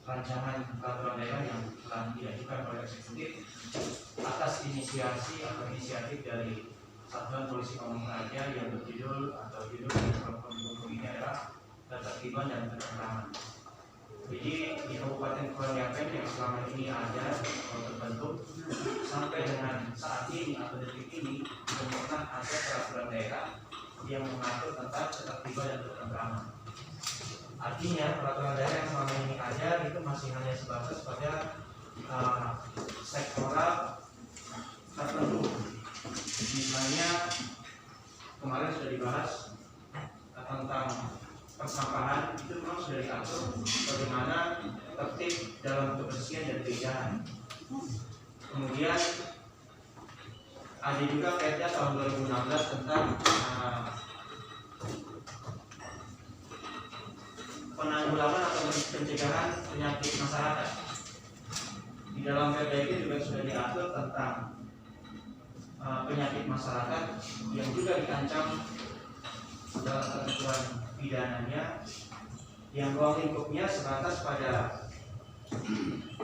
rancangan peraturan daerah yang telah diajukan oleh eksekutif atas inisiasi atau inisiatif dari Satuan Polisi Pamung Praja yang berjudul atau judul dari ini adalah ketertiban dan ketentraman. Jadi di Kabupaten Kepulauan Yapen yang selama ini ada atau terbentuk sampai dengan saat ini atau detik ini belum pernah ada peraturan daerah yang mengatur tentang ketertiban dan ketentraman. Artinya peraturan daerah yang selama ini ada itu masih hanya sebatas pada sektoral tertentu. Misalnya kemarin sudah dibahas tentang persampahan, itu memang sudah diatur bagaimana tertib dalam kebersihan dan keindahan. Kemudian ada juga Perda tahun 2016 tentang penanggulangan atau pencegahan penyakit masyarakat. Di dalam Perda itu juga sudah diatur tentang penyakit masyarakat yang juga diancam dalam ketentuan pidananya, yang ruang lingkupnya sebatas pada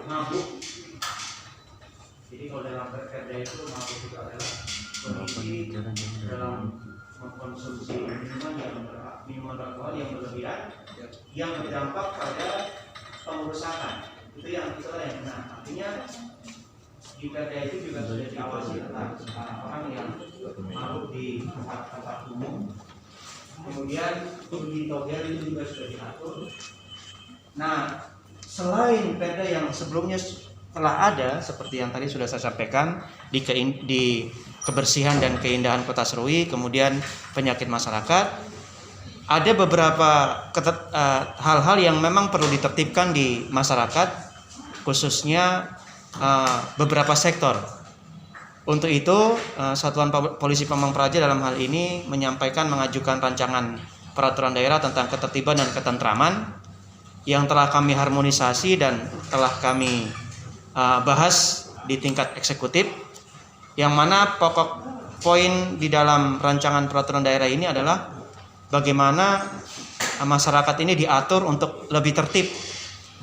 mabuk. Jadi kalau dalam Perda itu mabuk itu adalah kondisi dalam mengkonsumsi minuman beralkohol yang berlebihan yang berdampak pada pengurusakan. Itu yang benar. Artinya di Perda itu juga sudah diawasi tentang orang yang mabuk di tempat umum. Kemudian di togel itu juga sudah diatur. Nah, selain Perda yang sebelumnya telah ada seperti yang tadi sudah saya sampaikan di kebersihan dan keindahan Kota Serui, kemudian penyakit masyarakat, ada beberapa hal-hal yang memang perlu ditertibkan di masyarakat, khususnya beberapa sektor. Untuk itu, Satuan Polisi Pamung Praja dalam hal ini mengajukan rancangan peraturan daerah tentang ketertiban dan ketentraman yang telah kami harmonisasi dan telah kami bahas di tingkat eksekutif, yang mana pokok poin di dalam rancangan peraturan daerah ini adalah bagaimana masyarakat ini diatur untuk lebih tertib,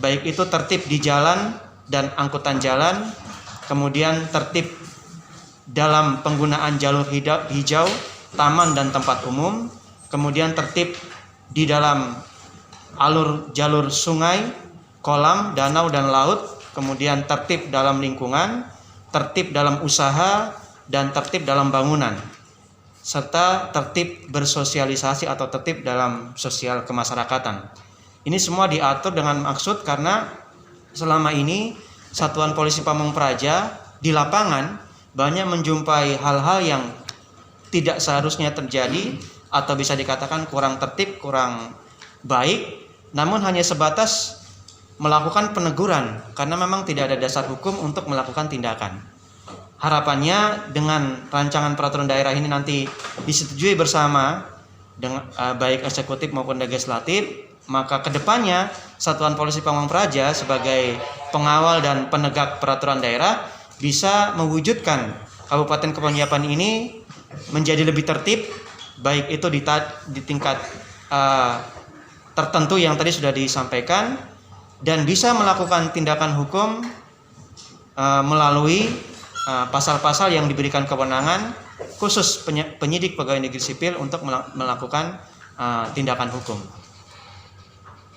baik itu tertib di jalan dan angkutan jalan, kemudian tertib dalam penggunaan jalur hijau, taman dan tempat umum, kemudian tertib di dalam jalur sungai, kolam, danau dan laut, kemudian tertib dalam lingkungan, tertib dalam usaha, dan tertib dalam bangunan, serta tertib bersosialisasi atau tertib dalam sosial kemasyarakatan. Ini semua diatur dengan maksud karena selama ini Satuan Polisi Pamung Praja di lapangan banyak menjumpai hal-hal yang tidak seharusnya terjadi atau bisa dikatakan kurang tertib, kurang baik, namun hanya sebatas melakukan peneguran karena memang tidak ada dasar hukum untuk melakukan tindakan. Harapannya dengan rancangan peraturan daerah ini nanti disetujui bersama dengan baik eksekutif maupun legislatif, maka kedepannya Satuan Polisi Pamung Praja sebagai pengawal dan penegak peraturan daerah bisa mewujudkan Kabupaten Kepulauan Yapen ini menjadi lebih tertib, baik itu di tingkat tertentu yang tadi sudah disampaikan, dan bisa melakukan tindakan hukum melalui pasal-pasal yang diberikan kewenangan khusus penyidik pegawai negeri sipil untuk melakukan tindakan hukum.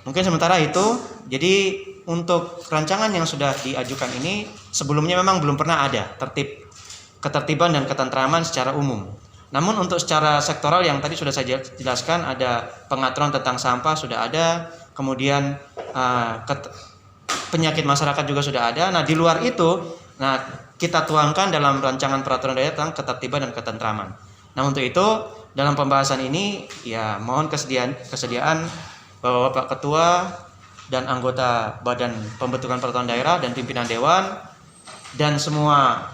Mungkin sementara itu. Jadi untuk rancangan yang sudah diajukan ini sebelumnya memang belum pernah ada ketertiban dan ketentraman secara umum. Namun untuk secara sektoral yang tadi sudah saya jelaskan, ada pengaturan tentang sampah sudah ada, kemudian penyakit masyarakat juga sudah ada. Nah, di luar itu, kita tuangkan dalam rancangan peraturan daerah tentang ketertiban dan ketentraman. Nah, untuk itu dalam pembahasan ini ya mohon kesediaan bahwa Bapak Ketua dan anggota Badan Pembentukan Peraturan Daerah dan pimpinan Dewan dan semua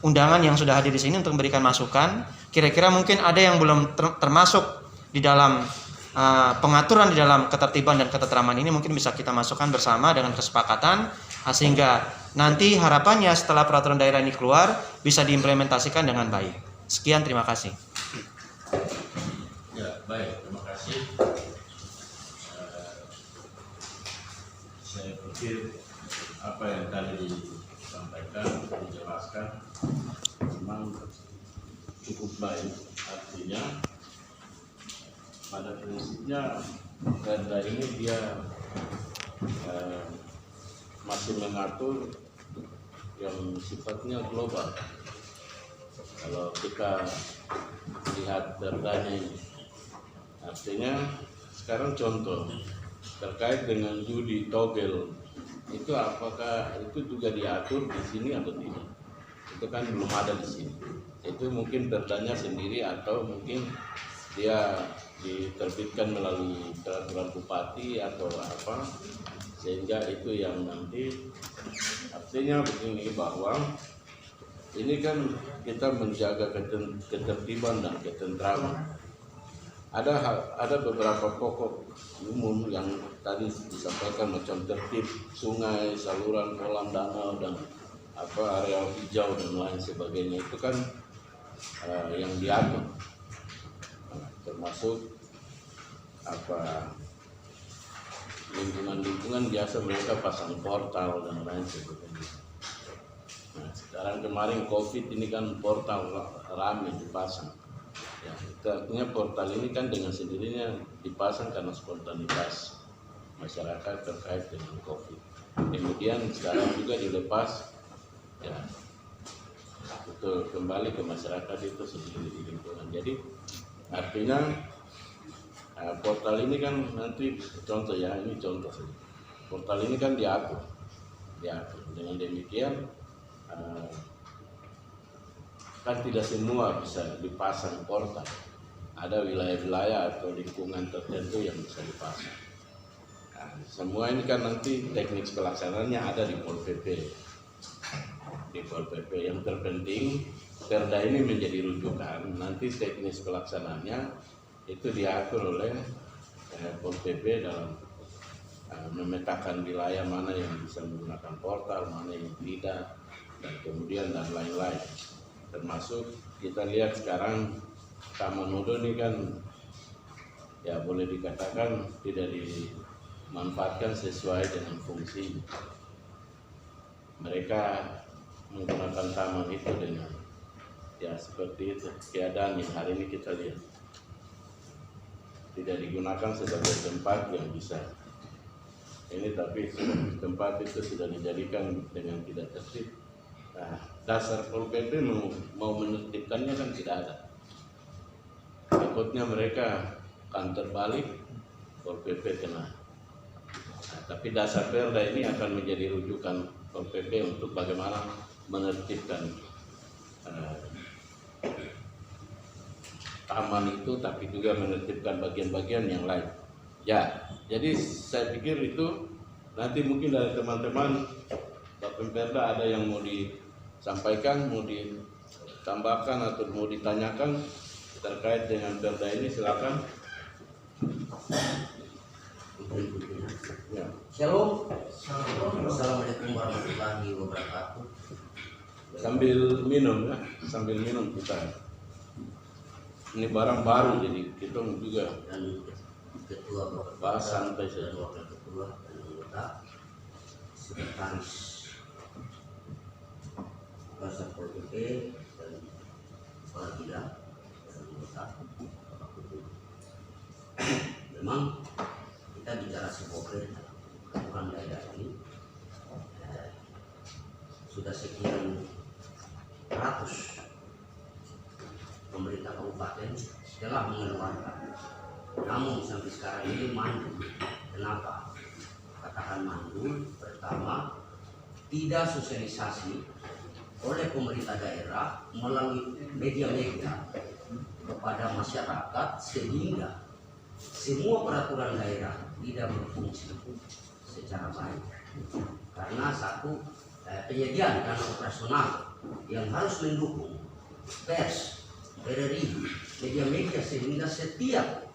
undangan yang sudah hadir di sini untuk memberikan masukan. Kira-kira mungkin ada yang belum termasuk di dalam pengaturan di dalam ketertiban dan ketentraman ini, mungkin bisa kita masukkan bersama dengan kesepakatan sehingga nanti harapannya setelah peraturan daerah ini keluar bisa diimplementasikan dengan baik. Sekian, terima kasih. Ya, baik, terima kasih. Saya saya pikir apa yang tadi disampaikan, dijelaskan memang cukup baik. Artinya pada prinsipnya Perda ini dia masih mengatur yang sifatnya global. Kalau kita lihat Perdanya ini, artinya sekarang contoh terkait dengan judi togel itu apakah itu juga diatur di sini atau tidak? Itu kan belum ada di sini. Itu mungkin Perdanya sendiri atau mungkin dia diterbitkan melalui peraturan bupati atau apa, sehingga itu yang nanti artinya begini, bahwa ini kan kita menjaga ketertiban dan ketentraman. Ada beberapa pokok umum yang tadi disampaikan, macam tertib sungai, saluran, kolam, danau, dan apa areal hijau dan lain sebagainya, itu kan yang diatur, termasuk apa lingkungan biasa mereka pasang portal dan lain sebagainya. Nah, sekarang kemarin COVID ini kan portal ramai dipasang. Ya, itu artinya portal ini kan dengan sendirinya dipasang karena spontanitas masyarakat terkait dengan COVID. Kemudian sekarang juga dilepas, ya itu kembali ke masyarakat itu sendiri di lingkungan. Jadi artinya portal ini kan nanti contoh ya, ini contoh saja. Portal ini kan diatur. Dengan demikian kan tidak semua bisa dipasang portal. Ada wilayah-wilayah atau lingkungan tertentu yang bisa dipasang. Nah, semua ini kan nanti teknik pelaksanaannya ada di Pol PP. Di Pol PP yang terpenting Perda ini menjadi rujukan. Nanti teknis pelaksanaannya itu diatur oleh Pol PP dalam memetakan wilayah mana yang bisa menggunakan portal, mana yang tidak, dan kemudian dan lain-lain. Termasuk kita lihat sekarang Taman Nodo ini kan ya boleh dikatakan tidak dimanfaatkan sesuai dengan fungsi. Mereka menggunakan taman itu dengan ya seperti itu keadaan yang hari ini kita lihat, tidak digunakan sebagai tempat yang bisa ini, tapi tempat itu sudah dijadikan dengan tidak tertib. Nah, dasar Pol PP mau menertibkannya kan tidak ada. Takutnya mereka akan terbalik, Pol PP kena. Nah, tapi dasar Perda ini akan menjadi rujukan Pol PP untuk bagaimana menertibkan taman itu, tapi juga menertibkan bagian-bagian yang lain. Ya, jadi saya pikir itu nanti mungkin dari teman-teman Pak Pemperda ada yang mau disampaikan, mau ditambahkan atau mau ditanyakan terkait dengan Perda ini, silakan. Ya. Shalom. Assalamualaikum warahmatullahi wabarakatuh. Sambil minum ya, sambil minum kita. Ini barang baru jadi kita juga. Dan Ketua Bahas santai saja. dan Wakil Ketua dan anggota Sekretaris Pasar Pol PP dan Kepala Bidang dan anggota. Memang kita bicara sebuah peraturan daerah ini sudah sekian ratus pemerintah kabupaten telah mengeluarkan, namun sampai sekarang ini mandul. Kenapa katakan mandul? Pertama, tidak sosialisasi oleh pemerintah daerah melalui media-media kepada masyarakat, sehingga semua peraturan daerah tidak berfungsi secara baik. Karena satu, penyediaan dana operasional yang harus mendukung pers, RRI, media-media, sehingga setiap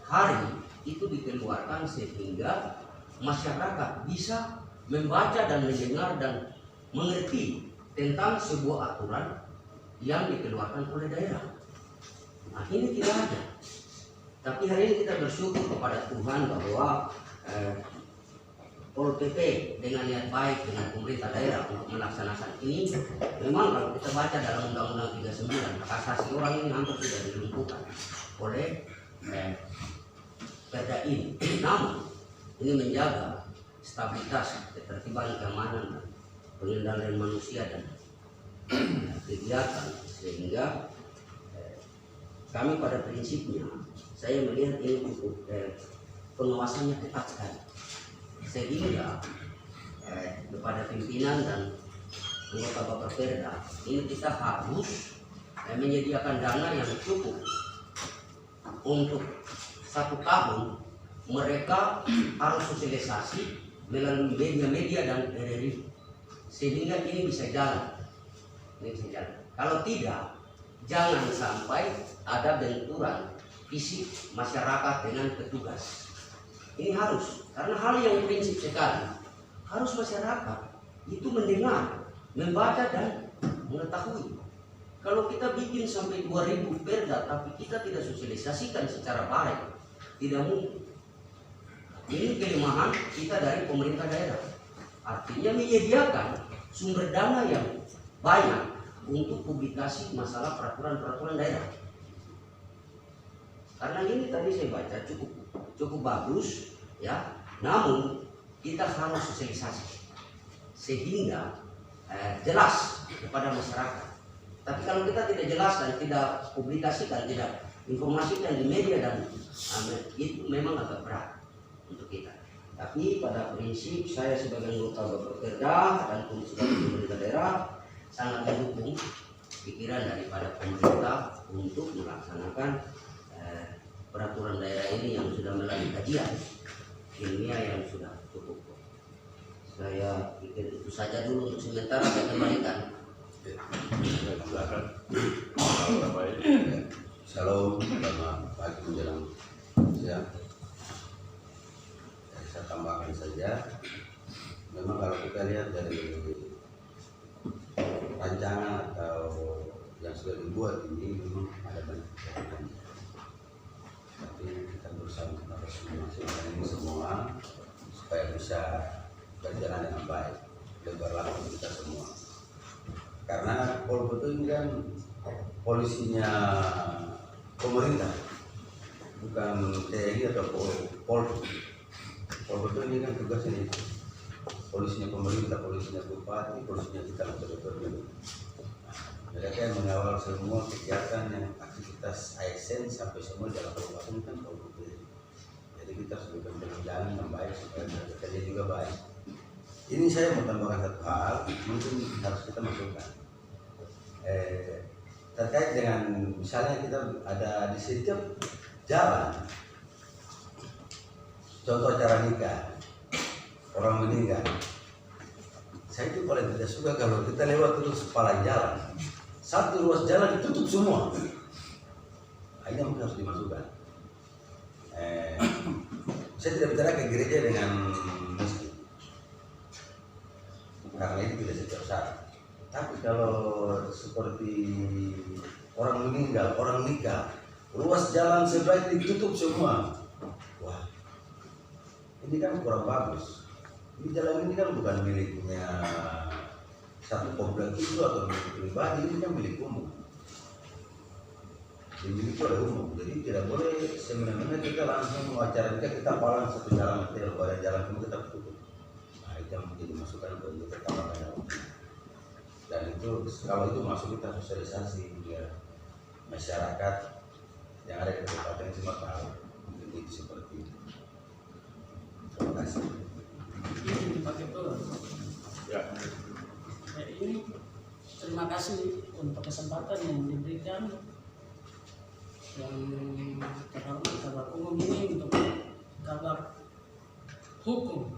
hari itu dikeluarkan sehingga masyarakat bisa membaca dan mendengar dan mengerti tentang sebuah aturan yang dikeluarkan oleh daerah. Nah, ini tidak ada. Tapi hari ini kita bersyukur kepada Tuhan bahwa Pol Pol PP dengan niat baik dengan pemerintah daerah untuk melaksanakan ini, memang kalau kita baca dalam Undang-Undang 39, hak asasi orang ini hampir sudah dilumpuhkan oleh perda ini. Namun ini menjaga stabilitas, ketertiban, keamanan, dan pengendalian manusia dan kegiatan, sehingga kami pada prinsipnya saya melihat ini cukup pengawasannya ketat sekali, sehingga kepada pimpinan dan anggota Bapperda ini kita harus menyediakan dana yang cukup untuk 1 tahun. Mereka harus sosialisasi melalui media-media dan RRI sehingga ini bisa jalan. Kalau tidak, jangan sampai ada benturan fisik masyarakat dengan petugas. Ini harus, karena hal yang prinsip sekali, harus masyarakat itu mendengar, membaca dan mengetahui. Kalau kita bikin sampai 2000 perda tapi kita tidak sosialisasikan secara baik, tidak mungkin. Ini kelemahan kita dari pemerintah daerah. Artinya menyediakan sumber dana yang banyak untuk publikasi masalah peraturan-peraturan daerah. Karena ini tadi saya baca cukup bagus, ya. Namun kita harus sosialisasi sehingga jelas kepada masyarakat. Tapi kalau kita tidak jelas dan tidak publikasikan, tidak informasikan di media dan itu memang agak berat untuk kita. Tapi pada prinsip saya sebagai anggota Bapperda dan sebagai pemerintah daerah sangat mendukung pikiran daripada pemerintah untuk melaksanakan peraturan daerah ini yang sudah melalui kajian ilmiah yang sudah cukup. Saya pikir itu saja dulu untuk sementara, saya kembalikan. Silakan. Shalom, selamat pagi menjelang siang. Saya tambahkan saja, memang kalau kita lihat dari rancangan atau yang sudah dibuat ini memang ada banyak kekurangan. Tapi kita berusaha untuk memaksimalkan ini semua supaya bisa berjalan dengan baik dan berlaku untuk kita semua. Karena Pol PP ini kan polisinya pemerintah, bukan TNI atau Polri. Pol PP ini kan tugasnya itu, polisinya pemerintah, polisinya bupati, polisinya kita betul-betul. Mereka yang mengawal semua kegiatan yang aktivitas ASN sampai semua dalam kabupaten kan Pol PP. Jadi kita harus bekerja jalan yang baik supaya kerja juga baik. Ini saya mau tambahkan satu hal, mungkin harus kita masukkan. Terkait dengan misalnya kita ada di setiap jalan, contoh acara nikah, orang meninggal, saya itu paling tidak suka kalau kita lewat terus kepala jalan, satu ruas jalan ditutup semua. Ini mungkin harus dimasukkan. Saya tidak bicara ke gereja dengan masjid, karena ini tidak setiap saat. Tapi kalau seperti orang meninggal, orang nikah, ruas jalan sebaik ditutup semua. Wah, ini kan kurang bagus. Ini jalan ini kan bukan miliknya satu komplek itu atau milik pribadi, ini kan milik umum. Dimiliki oleh umum, jadi tidak boleh semena-mena kita langsung acara kita palang satu jalan, tidak boleh jalan semua kita tutup. Nah, itu yang menjadi masukan untuk kita tambahkan. Dan itu kalau itu masuk kita sosialisasi biar masyarakat yang ada di Kabupaten Sumatera mungkin itu seperti itu. Terima kasih. Ini dipakai betul. Ya. Ini terima kasih untuk kesempatan yang diberikan yang terhormat kabar umum ini untuk kabar hukum.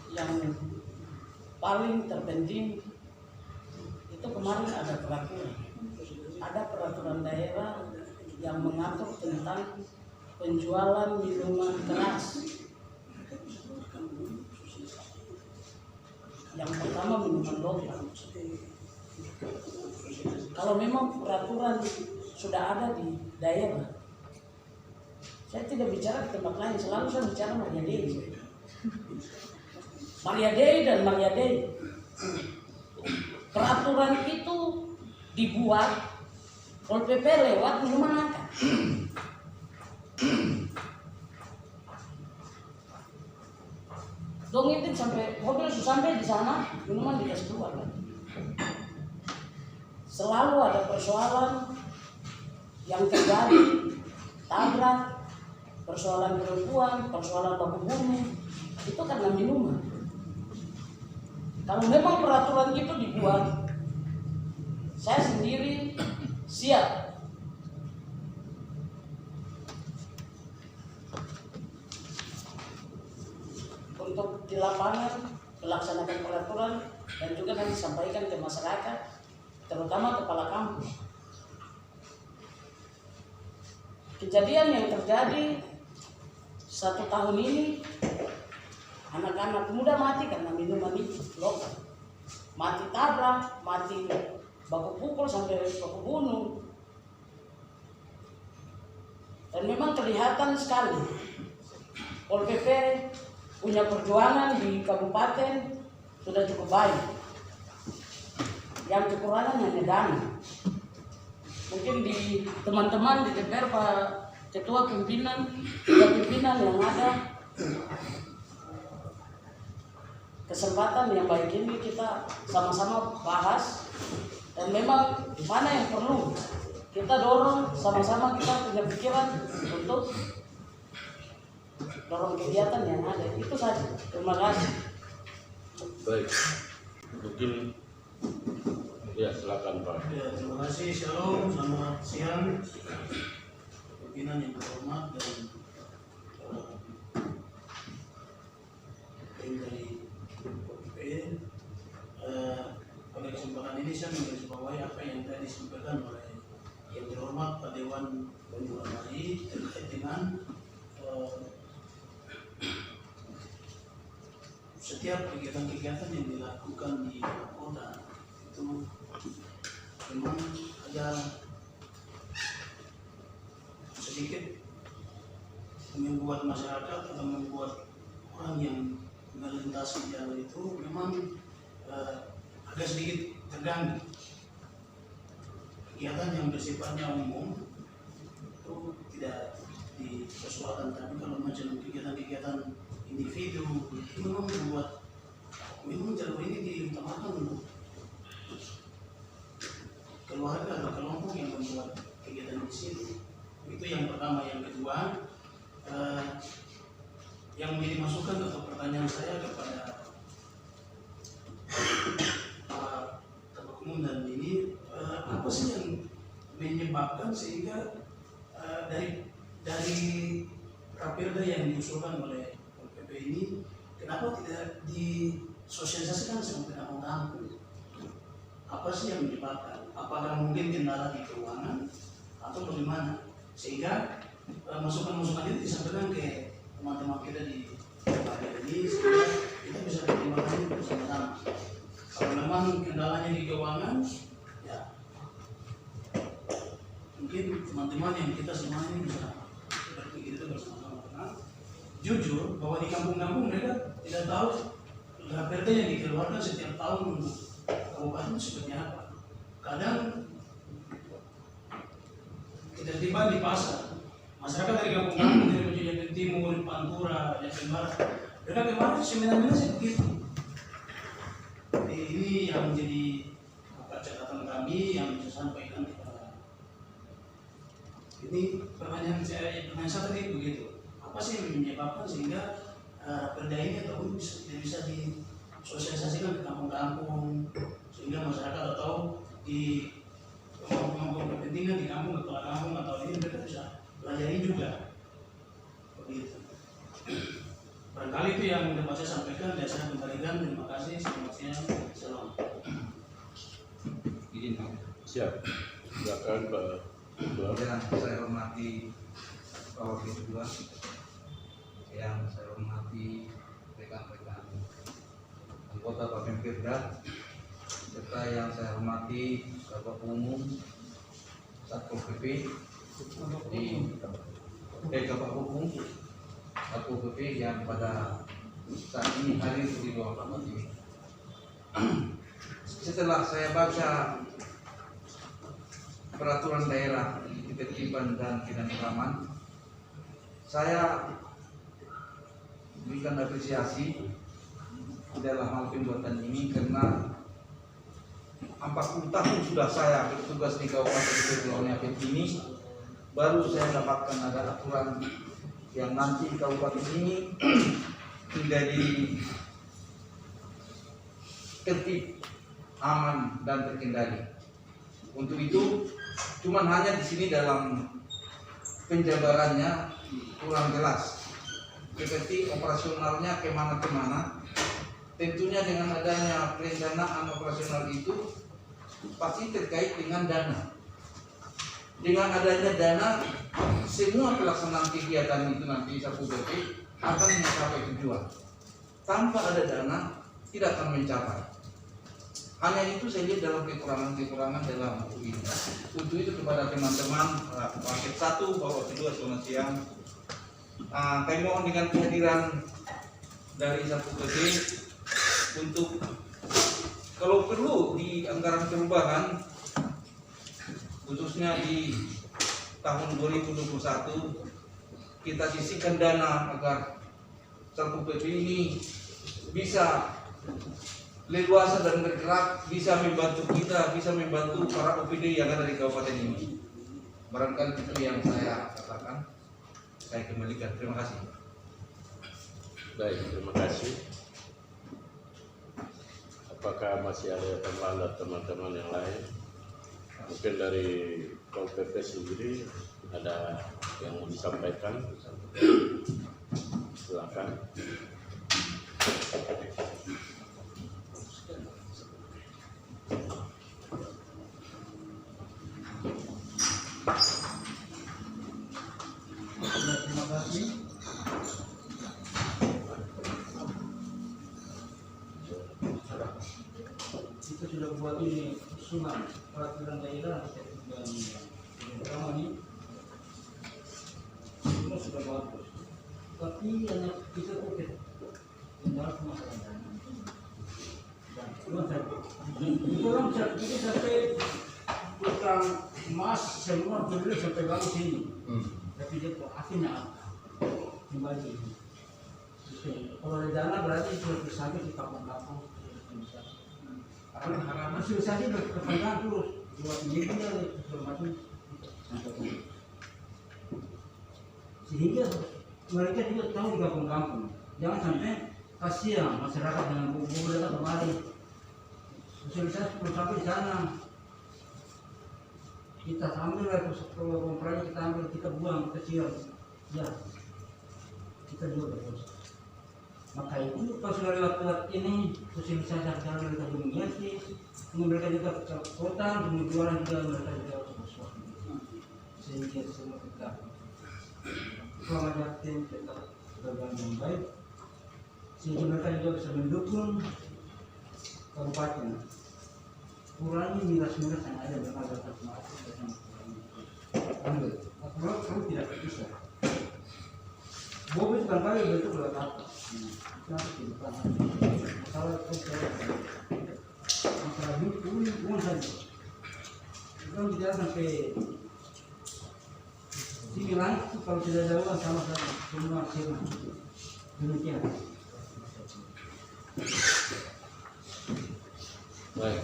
Yang paling terpenting itu kemarin ada peraturan daerah yang mengatur tentang penjualan minuman keras. Yang pertama minuman lokal. Kalau memang peraturan sudah ada di daerah, Saya tidak bicara di tempat lain, selalu saya bicara Maria Dei. Maria Dei dan Maria Dei. Peraturan itu dibuat Pol PP lewat minuman angkat. Dong itu sampai mobil sampai di sana, minuman dikasih keluar kan. Selalu ada persoalan yang terjadi, tabrak, persoalan perempuan, persoalan baku bunuh, itu karena minuman. Kalau memang peraturan itu dibuat, saya sendiri siap untuk di lapangan melaksanakan peraturan dan juga nanti sampaikan ke masyarakat, terutama kepala kampung. Kejadian yang terjadi 1 tahun ini, anak-anak muda mati karena minuman itu lokal. Mati tabrak, mati baku pukul sampai baku bunuh. Dan memang kelihatan sekali Pol PP punya perjuangan di kabupaten sudah cukup baik. Yang kekurangan hanya dana. Mungkin di teman-teman di DPR, Pak Ketua Pimpinan, pimpinan yang ada, kesempatan yang baik ini kita sama-sama bahas, dan memang mana yang perlu kita dorong sama-sama, kita punya pikiran untuk dorong kegiatan yang ada. Itu saja. Terima kasih. Baik, mungkin ya silakan Pak. Ya, terima kasih. Shalom, selamat siang pimpinan yang terhormat dan tim dari PP. Pada kesempatan ini saya menggarisbawahi apa yang tadi disampaikan oleh yang terhormat Pak Dewan Banyuwangi terkait dengan setiap kegiatan-kegiatan yang dilakukan di kota itu memang ada sedikit membuat masyarakat atau membuat orang yang melintasi jalan itu memang agak sedikit terganggu. Kegiatan yang bersifatnya umum itu tidak disesuaikan, tapi kalau macam kegiatan-kegiatan individu itu memang memang jalur ini diutamakan untuk keluarga atau kelompok yang membuat kegiatan di sini. Itu yang pertama. Yang kedua, yang menjadi masukan atau pertanyaan saya kepada Pak Ketua Umum dan ini, apa sih yang menyebabkan sehingga dari Raperda yang diusulkan oleh PP ini, kenapa tidak disosialisasikan sampai kampung-kampung? Apa sih yang menyebabkan? Apakah mungkin kendala di keuangan atau bagaimana? Sehingga masukan-masukan itu disampaikan ke teman-teman kita di bagian ini, sehingga kita bisa pertimbangkan bersama-sama. Kalau memang kendalanya di keuangan, ya mungkin teman-teman yang kita semua ini bisa berpikir itu bersama-sama. Karena jujur bahwa di kampung-kampung mereka tidak tahu Raperda yang dikeluarkan setiap tahun untuk kabupaten itu seperti apa. Kadang kita tiba di pasar, masyarakat dari kampung-kampung, dari Jawa Timur, Pantura, Jawa Barat, mereka kemarin seminar-seminar seperti itu. Jadi ini yang menjadi catatan kami yang bisa sampaikan kepada ini pertanyaan saya tadi begitu. Apa sih yang menyebabkan sehingga Raperda ini ataupun tidak bisa disosialisasikan ke kampung-kampung, sehingga masyarakat atau di kelompok kepentingan di kampung, kepala kampung atau ini mereka bisa pelajari juga begitu. Barangkali itu yang dapat saya sampaikan dan saya kembalikan. Terima kasih. Selamat siang. Salam. Siap. Silakan Pak Ketua. Yang saya hormati Pak Wakil Ketua, yang saya hormati rekan-rekan anggota Bapemkebda, serta yang saya hormati Bapak Umum Satpol PP di Bapak Hukum Satpol PP yang pada saat ini hadir di ruang rapat ini. Setelah saya baca peraturan daerah ketertiban dan ketentraman, saya berikan apresiasi dalam hal pembuatan ini karena 40 tahun sudah saya bertugas di Kabupaten Kepulauan Riau ini, baru saya dapatkan ada aturan yang nanti kabupaten ini menjadi tertib, aman dan terkendali. Untuk itu, cuman hanya di sini dalam penjabarannya kurang jelas, seperti operasionalnya kemana-kemana. Tentunya dengan adanya perencanaan operasional itu pasti terkait dengan dana. Dengan adanya dana, semua pelaksanaan kegiatan itu nanti Satpol PP akan mencapai tujuan. Tanpa ada dana, tidak akan mencapai. Hanya itu saya lihat dalam kekurangan-kekurangan dalam buku ini. Untuk itu kepada teman-teman paket 1, Bapak kedua, selamat siang. Kami mohon dengan kehadiran dari Satpol PP untuk kalau perlu di anggaran perubahan, khususnya di tahun 2021, kita sisihkan dana agar Satpol PP ini bisa leluasa dan bergerak, bisa membantu kita, bisa membantu para OPD yang ada di kabupaten ini. Barangkali itu yang saya katakan. Saya kembalikan. Terima kasih. Baik, terima kasih. Apakah masih ada teman-teman yang lain? Mungkin dari Pol PP sendiri ada yang mau disampaikan? Silakan. Terima kasih. Kita sudah buat ini usulan peraturan daerah dan pertama ini semua sudah bagus. Tapi hanya kita oke tinggal masalah. Itu orang kita sampai tukang emas semua beli sampai bagus ini. Tapi dia kok akhirnya kembali. Kalau ada dana berarti sudah sampai di kampung-kampung. Karena sudah saja berkepanjangan terus buat media informasi sehingga mereka juga tahu di kampung-kampung. Jangan sampai kasihan masyarakat dengan buku datang kemari. Sosialisasi belum sampai di sana. Kita ambil kalau kompranya kita ambil, kita buang, kita siram. Ya, kita juga berdosa. Maka itu kalau sudah lewat ini sosialisasi sekarang mereka juga mengerti, mereka juga ke kota, kemudian juga mereka juga bersuara. Sehingga semua kita selama tim tetap berjalan dengan baik, sehingga mereka juga bisa mendukung kabupaten. Kurangi miras-miras yang ada dengan data semacam dan ambil. Kalau tidak bisa. Bobi barangkali bentuk lewat apa? Nanti tidak masalah itu masalah uang saja. Kita tidak sampai sini langit itu kalau tidak ada uang sama-sama semua sirna. Demikian. Baik,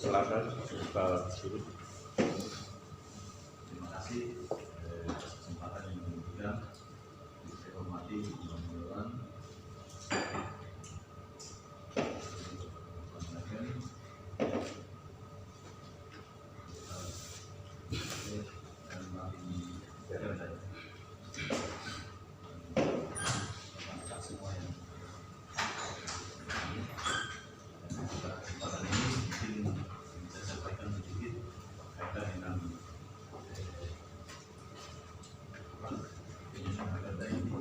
silakan Pak Suri. Terima kasih atas kesempatan yang diberikan. Saya hormati Dewan semua yang kesempatan ini mungkin bisa sampaikan sedikit kaitan dengan penyusunan perda ini.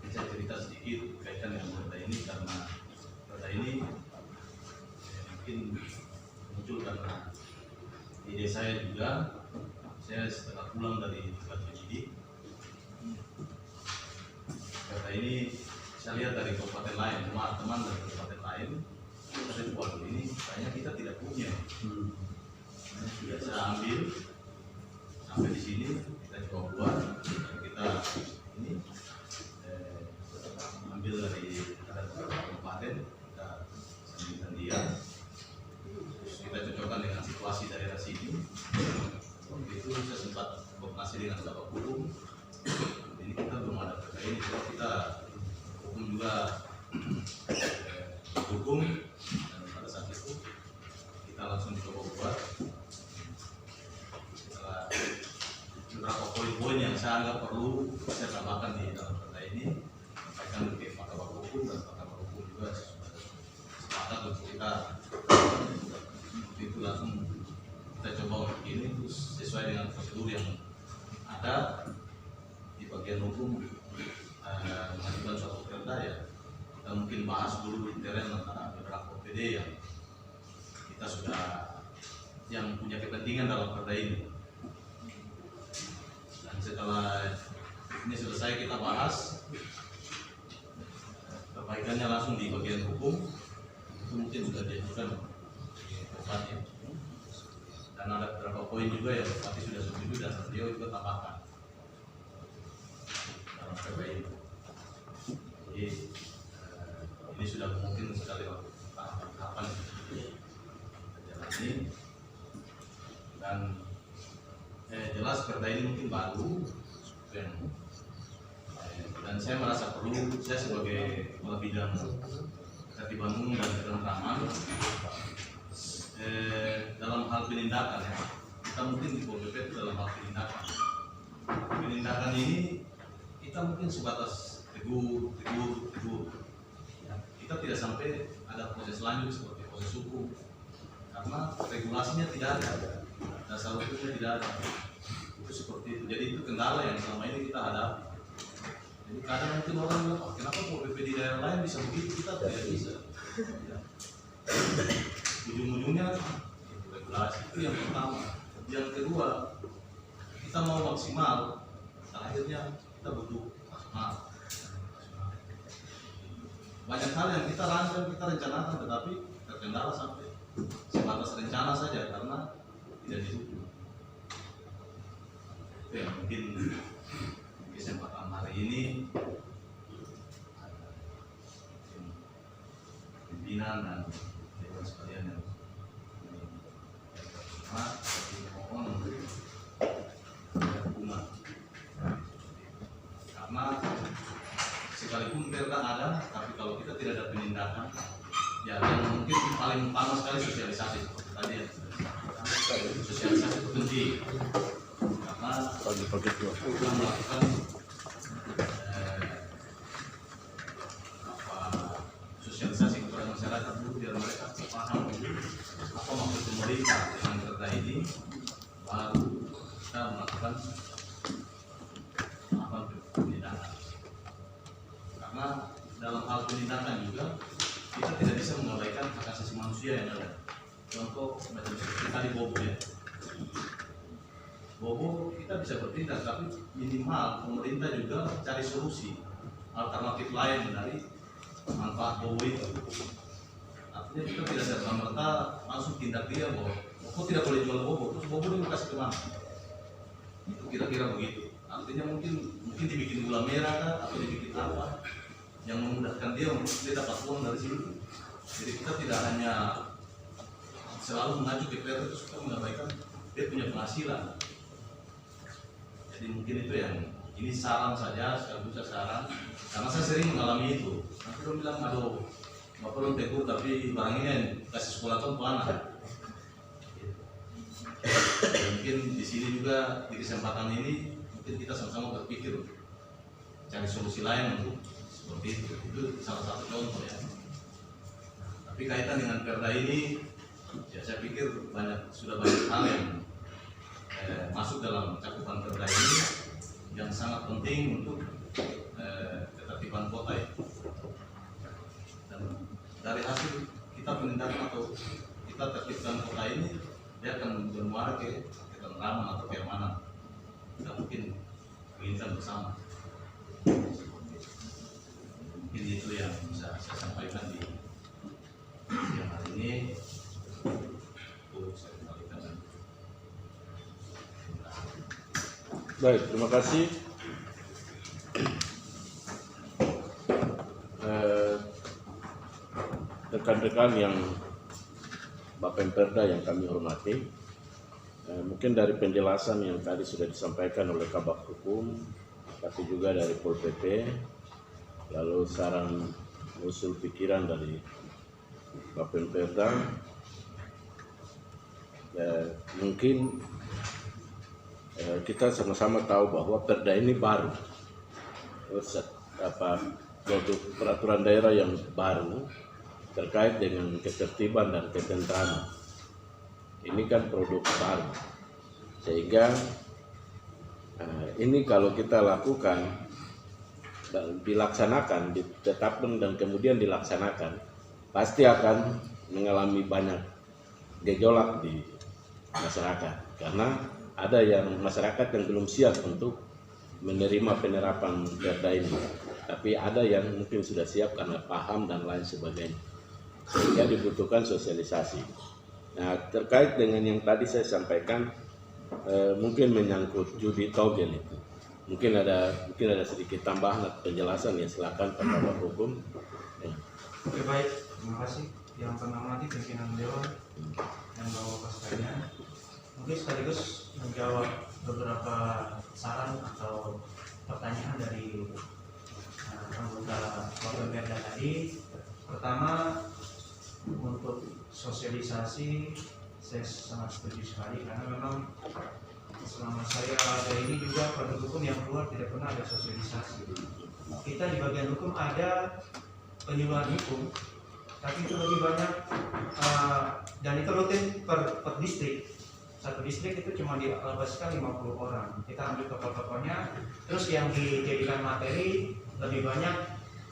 Saya cerita sedikit kaitan dengan perda ini karena perda ini mungkin muncul karena ide saya juga. Saya setelah pulang tingkat penyidik. Perda ini saya lihat dari kabupaten lain, teman-teman dari kabupaten lain, ada di Waduh ini kayaknya kita tidak punya. Sudah saya ambil sampai di sini, kita coba buat, dan kita ini ambil dari ada beberapa kabupaten, kita sandingkan dia, terus kita cocokkan dengan situasi daerah sini. Waktu itu saya sempat koordinasi dengan Bapak Hukum. Ini kita belum ada perda ini, kalau kita hukum juga hukum, dan pada saat itu kita langsung dicoba buat. Setelah beberapa poin-poin yang saya anggap perlu saya tambahkan di dalam perda ini, sampaikan ke Bapak Hukum, dan Bapak Hukum juga sepakat untuk kita itu langsung kita coba untuk ini, terus sesuai dengan prosedur yang ada di bagian hukum mengajukan suatu perda ya. Kita mungkin bahas dulu intern antara beberapa OPD yang kita sudah yang punya kepentingan dalam perda ini. Dan setelah ini selesai kita bahas, perbaikannya langsung di bagian hukum itu mungkin sudah diajukan di Bupati. Dan ada beberapa poin juga yang Bupati sudah setuju dan beliau juga tambahkan dalam perda ini. Jadi ini sudah mungkin sekali waktu tahapan jalan ini, dan jelas perda ini mungkin baru dan saya merasa perlu, saya sebagai kepala bidang ketertiban umum dan ketentraman dalam hal penindakan ya, kita mungkin di POPP itu dalam hal penindakan ini kita mungkin sebatas tegur ya, kita tidak sampai ada proses lanjut seperti proses hukum karena regulasinya tidak ada, dasar hukumnya tidak ada. Itu seperti itu, jadi itu kendala yang selama ini kita hadapi. Jadi kadang mungkin orang bilang, oh, kenapa POPP di daerah lain bisa begitu, kita tidak bisa ya. Ujung-ujungnya regulasi itu yang pertama. Yang kedua, kita mau maksimal, akhirnya kita butuh maksimal. Banyak hal yang kita rancang, kita rencanakan, tetapi terkendala sampai sebatas rencana saja karena tidak didukung. Itu yang mungkin kesempatan hari ini pimpinan dan dewan sekalian yang mohon hukuman karena sekalipun perda ada, tapi kalau kita tidak ada penindakan, ya yang mungkin paling utama sekali sosialisasi seperti tadi ya. Sosialisasi itu penting karena kita melakukan sosialisasi kepada masyarakat dulu biar mereka paham apa maksud pemerintah dengan perda ini, baru kita melakukan penindakan. Karena dalam hal penindakan juga kita tidak bisa mengabaikan hak asasi manusia yang ada. Contoh macam seperti tadi Bobo ya. Bobo kita bisa bertindak, tapi minimal pemerintah juga cari solusi alternatif lain dari manfaat Bobo itu. Artinya kita tidak serta-merta langsung tindak dia bahwa kok tidak boleh jual Bobo, terus Bobo dia kasih kemana? Itu kira-kira begitu. Artinya mungkin dibikin gula merah kan, atau dibikin apa yang memudahkan dia untuk dia dapat uang dari sini. Jadi kita tidak hanya selalu mengacu ke PPR itu supaya mengabaikan dia punya penghasilan. Jadi mungkin itu yang ini saran saja, sekaligus saran karena saya sering mengalami itu. Nanti orang bilang, aduh bapak belum tegur tapi barang ini yang kasih sekolah tuh anak. Mungkin di sini juga di kesempatan ini mungkin kita sama-sama berpikir cari solusi lain untuk seperti itu salah satu contoh ya. Tapi kaitan dengan perda ini, ya saya pikir sudah banyak hal yang masuk dalam cakupan perda ini yang sangat penting untuk ketertiban kota ya. Dan dari hasil kita penindakan atau kita tertibkan kota ini, dia akan bermuara ke ketentraman atau keamanan. kita mungkin inginkan bersama. Mungkin itu yang bisa saya sampaikan di siang hari ini. Saya kembalikan. Baik, terima kasih. Rekan-rekan yang Bapemperda yang kami hormati, mungkin dari penjelasan yang tadi sudah disampaikan oleh Kabak Hukum, tapi juga dari Pol PP, lalu saran usul pikiran dari Bapemperda, mungkin kita sama-sama tahu bahwa Perda ini baru, produk peraturan daerah yang baru terkait dengan ketertiban dan ketentraman. Ini kan produk baru, sehingga ini kalau kita lakukan dan dilaksanakan, ditetapkan dan kemudian dilaksanakan, pasti akan mengalami banyak gejolak di masyarakat, karena ada yang masyarakat yang belum siap untuk menerima penerapan Perda ini, tapi ada yang mungkin sudah siap karena paham dan lain sebagainya, sehingga dibutuhkan sosialisasi. Nah, terkait dengan yang tadi saya sampaikan, mungkin menyangkut judi togel itu, mungkin ada sedikit tambahan atau penjelasan, ya silakan Pak Kabak Hukum. Oke, baik, terima kasih. Yang terhormati pimpinan Dewan dan Bapak sekalian, mungkin sekaligus menjawab beberapa saran atau pertanyaan dari anggota Bapemperda tadi. Pertama, untuk sosialisasi saya sangat setuju sekali, karena memang selama saya ada ini juga produk hukum yang keluar tidak pernah ada sosialisasi. Kita di bagian hukum ada penyuluhan hukum, tapi itu lebih banyak dan itu rutin per distrik. Satu distrik itu cuma dialokasikan 50 orang. Kita ambil tokoh-tokohnya, terus yang dijadikan materi lebih banyak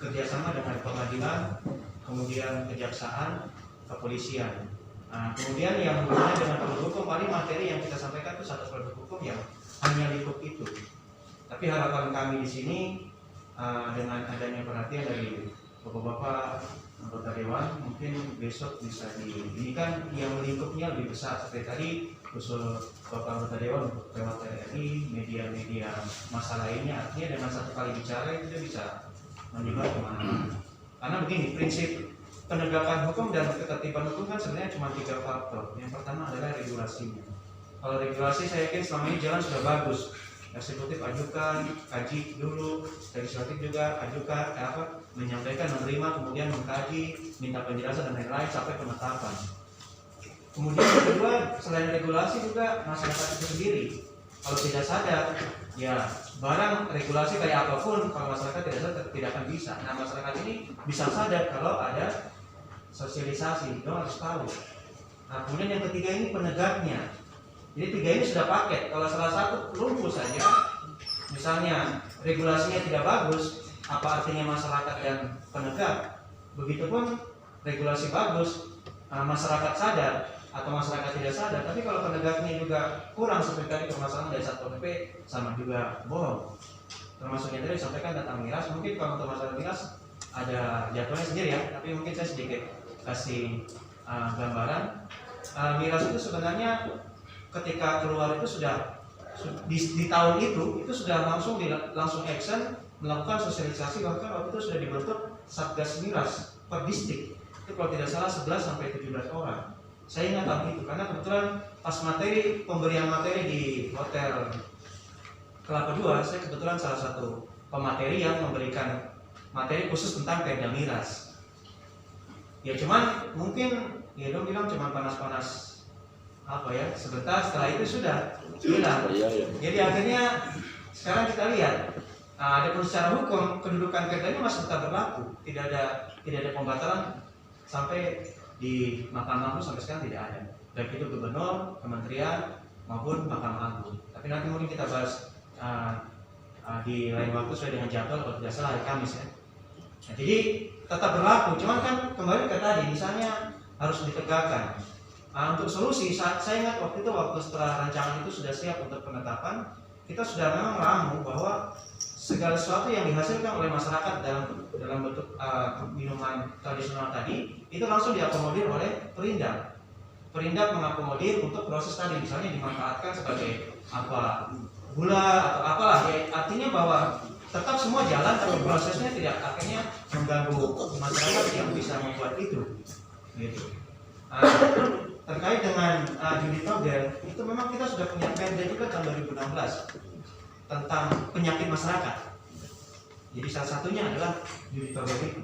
kerjasama dengan pengadilan, kemudian kejaksaan, kepolisian. Nah, kemudian yang hubungannya dengan produk hukum, paling materi yang kita sampaikan itu satu produk hukum yang hanya lingkup itu. Tapi harapan kami di sini dengan adanya perhatian dari bapak-bapak anggota dewan, mungkin besok bisa ini kan yang lingkupnya lebih besar seperti tadi usul bapak anggota dewan untuk lewat TRI, media-media masa lainnya, artinya dengan satu kali bicara itu dia bisa menyebar kemana-mana. Karena begini, prinsip penegakan hukum dan ketertiban hukum kan sebenarnya cuma 3 faktor. Yang pertama adalah regulasinya. Kalau regulasi saya yakin selama ini jalan sudah bagus. Eksekutif ajukan, kaji dulu, legislatif juga ajukan, menyampaikan, menerima, kemudian mengkaji, minta penjelasan dan lain-lain sampai penetapan. Kemudian yang kedua, selain regulasi juga masyarakat itu sendiri. Kalau tidak sadar, ya barang regulasi kayak apapun, kalau masyarakat tidak sadar tidak akan bisa. Nah, masyarakat ini bisa sadar kalau ada sosialisasi, dong harus tahu. Nah, kemudian yang ketiga ini penegaknya. Jadi 3 ini sudah paket. Kalau salah satu lumpuh saja, misalnya regulasinya tidak bagus, apa artinya masyarakat dan penegak? Begitupun regulasi bagus, masyarakat sadar atau masyarakat tidak sadar. Tapi kalau penegaknya juga kurang, seperti tadi permasalahan dari Satpol PP sama juga bohong. Termasuk yang tadi disampaikan tentang miras. Mungkin kalau untuk masalah miras ada jadwalnya sendiri ya, tapi mungkin saya sedikit kasih gambaran. Miras itu sebenarnya ketika keluar itu sudah di tahun itu sudah langsung action melakukan sosialisasi, bahkan waktu itu sudah dibentuk Satgas Miras per distrik. Itu kalau tidak salah 11 sampai 17 orang. Saya ingat tahun itu karena kebetulan pas pemberian materi di Hotel Kelapa II, saya kebetulan salah satu pemateri yang memberikan materi khusus tentang Perda Miras. Ya cuman mungkin ya dong bilang cuman panas-panas sebentar, setelah itu sudah hilang. Jadi akhirnya sekarang kita lihat, adapun secara hukum kedudukan Perda ini masih tetap berlaku, tidak ada pembatalan sampai di Mahkamah Agung, sampai sekarang tidak ada, baik itu gubernur, kementerian maupun Mahkamah Agung. Tapi nanti mungkin kita bahas di lain waktu sesuai dengan jadwal, kalau tidak salah hari Kamis ya. Nah, jadi tetap berlaku, cuman kan kembali ke tadi, misalnya harus ditegakkan. Untuk solusi, saya ingat waktu setelah rancangan itu sudah siap untuk penetapan, kita sudah memang ramu bahwa segala sesuatu yang dihasilkan oleh masyarakat dalam bentuk minuman tradisional tadi itu langsung diakomodir oleh Perindak. Perindak mengakomodir untuk proses tadi, misalnya dimanfaatkan sebagai apa gula atau apalah, ya, artinya bahwa tetap semua jalan tapi prosesnya tidak akhirnya mengganggu masyarakat yang bisa membuat itu. Gitu. Terkait dengan judi togel itu memang kita sudah punya perda juga tahun 2016 tentang penyakit masyarakat. Jadi salah satunya adalah judi togel itu.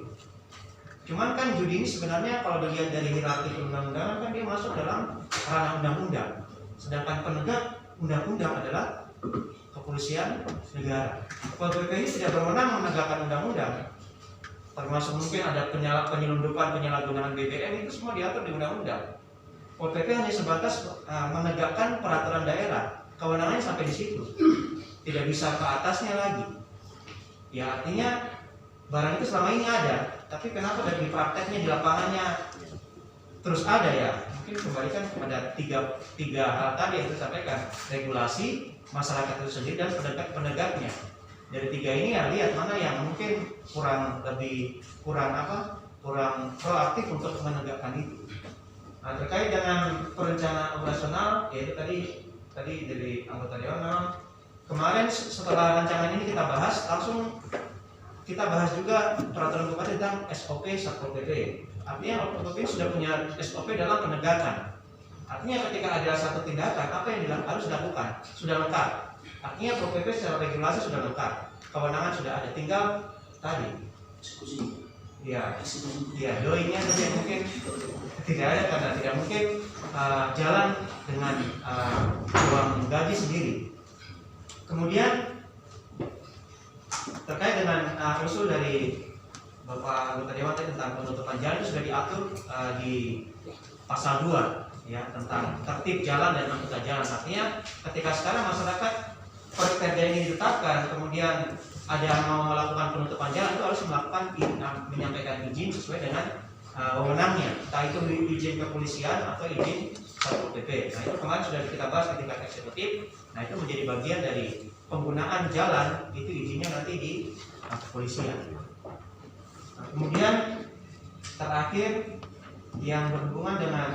Cuman kan judi ini sebenarnya kalau dilihat dari hierarki perundang-undangan kan dia masuk dalam ranah undang-undang. Sedangkan penegak undang-undang adalah kepolisian negara. Pol PP ini tidak berwenang menegakkan undang-undang. Termasuk mungkin ada penyelundupan, penyalahgunaan BBM itu semua diatur di undang-undang. Pol PP hanya sebatas menegakkan peraturan daerah. Kewenangannya sampai di situ. Tidak bisa ke atasnya lagi. Ya artinya barang itu selama ini ada, tapi kenapa dari prakteknya di lapangannya terus ada ya? Mungkin kembalikan kepada tiga hal tadi yang saya sampaikan, regulasi, masyarakat itu sendiri dan penegaknya. Dari tiga ini ya lihat mana yang mungkin kurang proaktif untuk menegakkan itu. Nah, terkait dengan perencanaan operasional, yaitu tadi dari anggota dewan memang kemarin setelah rancangan ini kita bahas, langsung kita bahas juga peraturan bupati tentang SOP Satpol PP. Artinya Satpol PP sudah punya SOP dalam penegakan. Artinya ketika ada satu tindakan, apa yang harus dilakukan sudah lengkap. Artinya Satpol PP secara regulasi sudah lengkap, kewenangan sudah ada, tinggal tadi ya doingnya saja mungkin tidak ada karena tidak mungkin jalan dengan uang gaji sendiri. Kemudian terkait dengan usul dari Bapak anggota Dewan tentang penutupan jalan itu sudah diatur di pasal 2 ya tentang tertib jalan dan angkutan jalan. Artinya ketika sekarang masyarakat perda ini ditetapkan, kemudian ada yang mau melakukan penutupan jalan itu harus menyampaikan izin sesuai dengan wewenangnya, entah itu izin kepolisian atau izin Satpol PP. Nah itu kemarin sudah kita bahas di tingkat eksekutif. Nah itu menjadi bagian dari penggunaan jalan, itu izinnya nanti di kepolisian. Nah, kemudian terakhir yang berhubungan dengan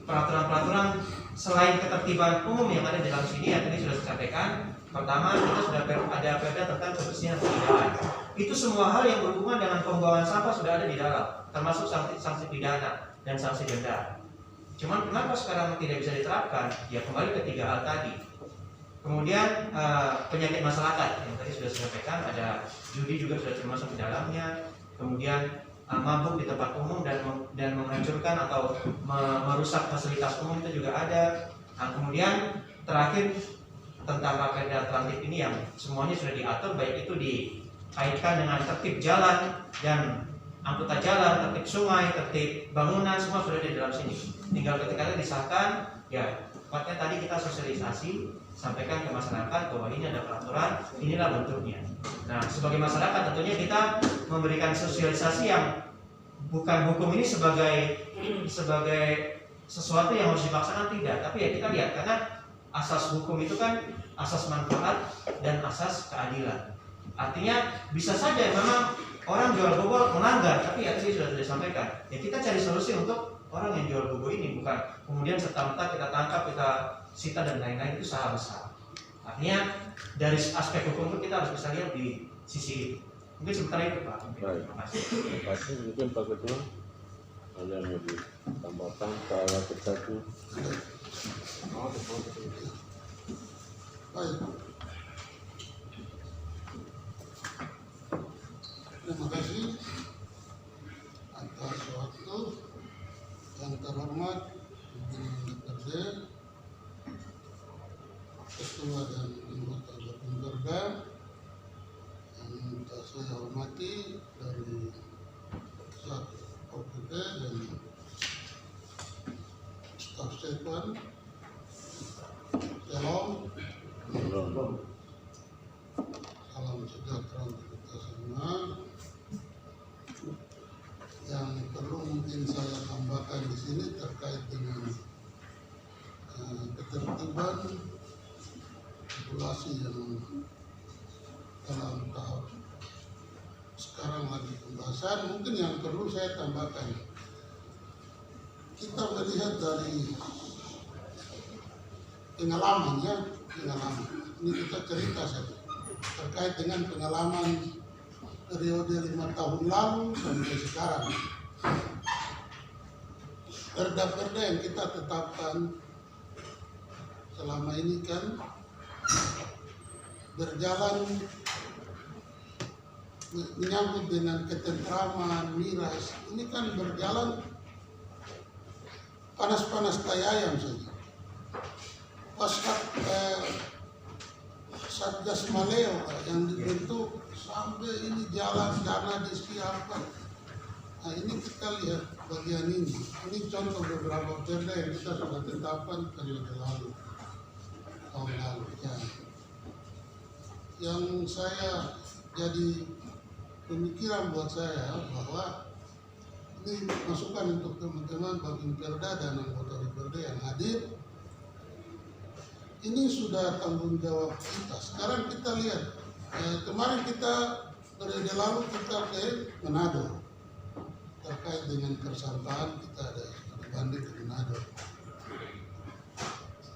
peraturan-peraturan selain ketertiban umum yang ada di dalam sini yang tadi sudah saya sampaikan. Pertama, kita sudah ada perda tentang kebersihan di jalan. Itu semua hal yang berhubungan dengan pembuangan sampah sudah ada di dalam, termasuk sanksi pidana dan sanksi denda. Cuman kenapa sekarang tidak bisa diterapkan? Ya kembali ke tiga hal tadi. Kemudian penyakit masyarakat yang tadi sudah saya sampaikan, ada judi juga sudah termasuk di dalamnya. Kemudian mabuk di tempat umum dan menghancurkan atau merusak fasilitas umum itu juga ada. Nah, kemudian terakhir tentang Perda Tertib ini yang semuanya sudah diatur, baik itu dikaitkan dengan tertib jalan dan angkutan jalan, tertib sungai, tertib bangunan, semua sudah ada di dalam sini. Tinggal ketika disahkan, ya tepatnya tadi kita sosialisasi, sampaikan ke masyarakat bahwa ini ada peraturan, inilah bentuknya. Nah, sebagai masyarakat tentunya kita memberikan sosialisasi yang bukan hukum ini sebagai sesuatu yang harus dipaksakan, tidak. Tapi ya kita lihat, karena asas hukum itu kan asas manfaat dan asas keadilan. Artinya bisa saja memang orang jual bobo melanggar, tapi ya tadi sudah disampaikan. Ya kita cari solusi untuk orang yang jual bobo ini, bukan kemudian serta-merta kita tangkap, kita sita dan lain-lain, itu salah besar. Artinya dari aspek hukum itu kita harus bisa lihat di sisi itu. Mungkin sementara itu Pak. Baik. Terima kasih. Terima kasih. Mungkin Pak Ketua ada yang mau ditambahkan soal satu. Baik. Terima kasih atas waktu yang terhormat pimpinan DPRD, Ketua dan anggota Bapimperda yang saya hormati dari Satpol PP dan staf Stefan. Shalom. Salam sejahtera untuk kita semua. Yang perlu mungkin saya tambahkan di sini terkait dengan ketertiban, regulasi regulasi yang dalam tahap sekarang lagi pembahasan. Mungkin yang perlu saya tambahkan, kita melihat dari pengalaman. Ini kita cerita saja terkait dengan pengalaman periode 5 tahun lalu sampai sekarang. Perda-perda yang kita tetapkan selama ini kan berjalan menyangkut dengan ketentraman, miras. Ini kan berjalan panas-panas kayak ayam saja. Pas Satgas Maleo yang dibentuk sampai ini jalan dana disiapkan. Nah ini kita lihat bagian ini. Ini contoh beberapa perda yang kita sudah tetapkan periode lalu, tahun lalu. Ya. Yang saya jadi pemikiran buat saya bahwa ini masukan untuk teman-teman Babin Perda dan anggota DPRD yang hadir. Ini sudah tanggung jawab kita. Sekarang kita lihat, kemarin kita periode lalu kita ke Manado terkait dengan persangkaan kita ada banding ke Manado.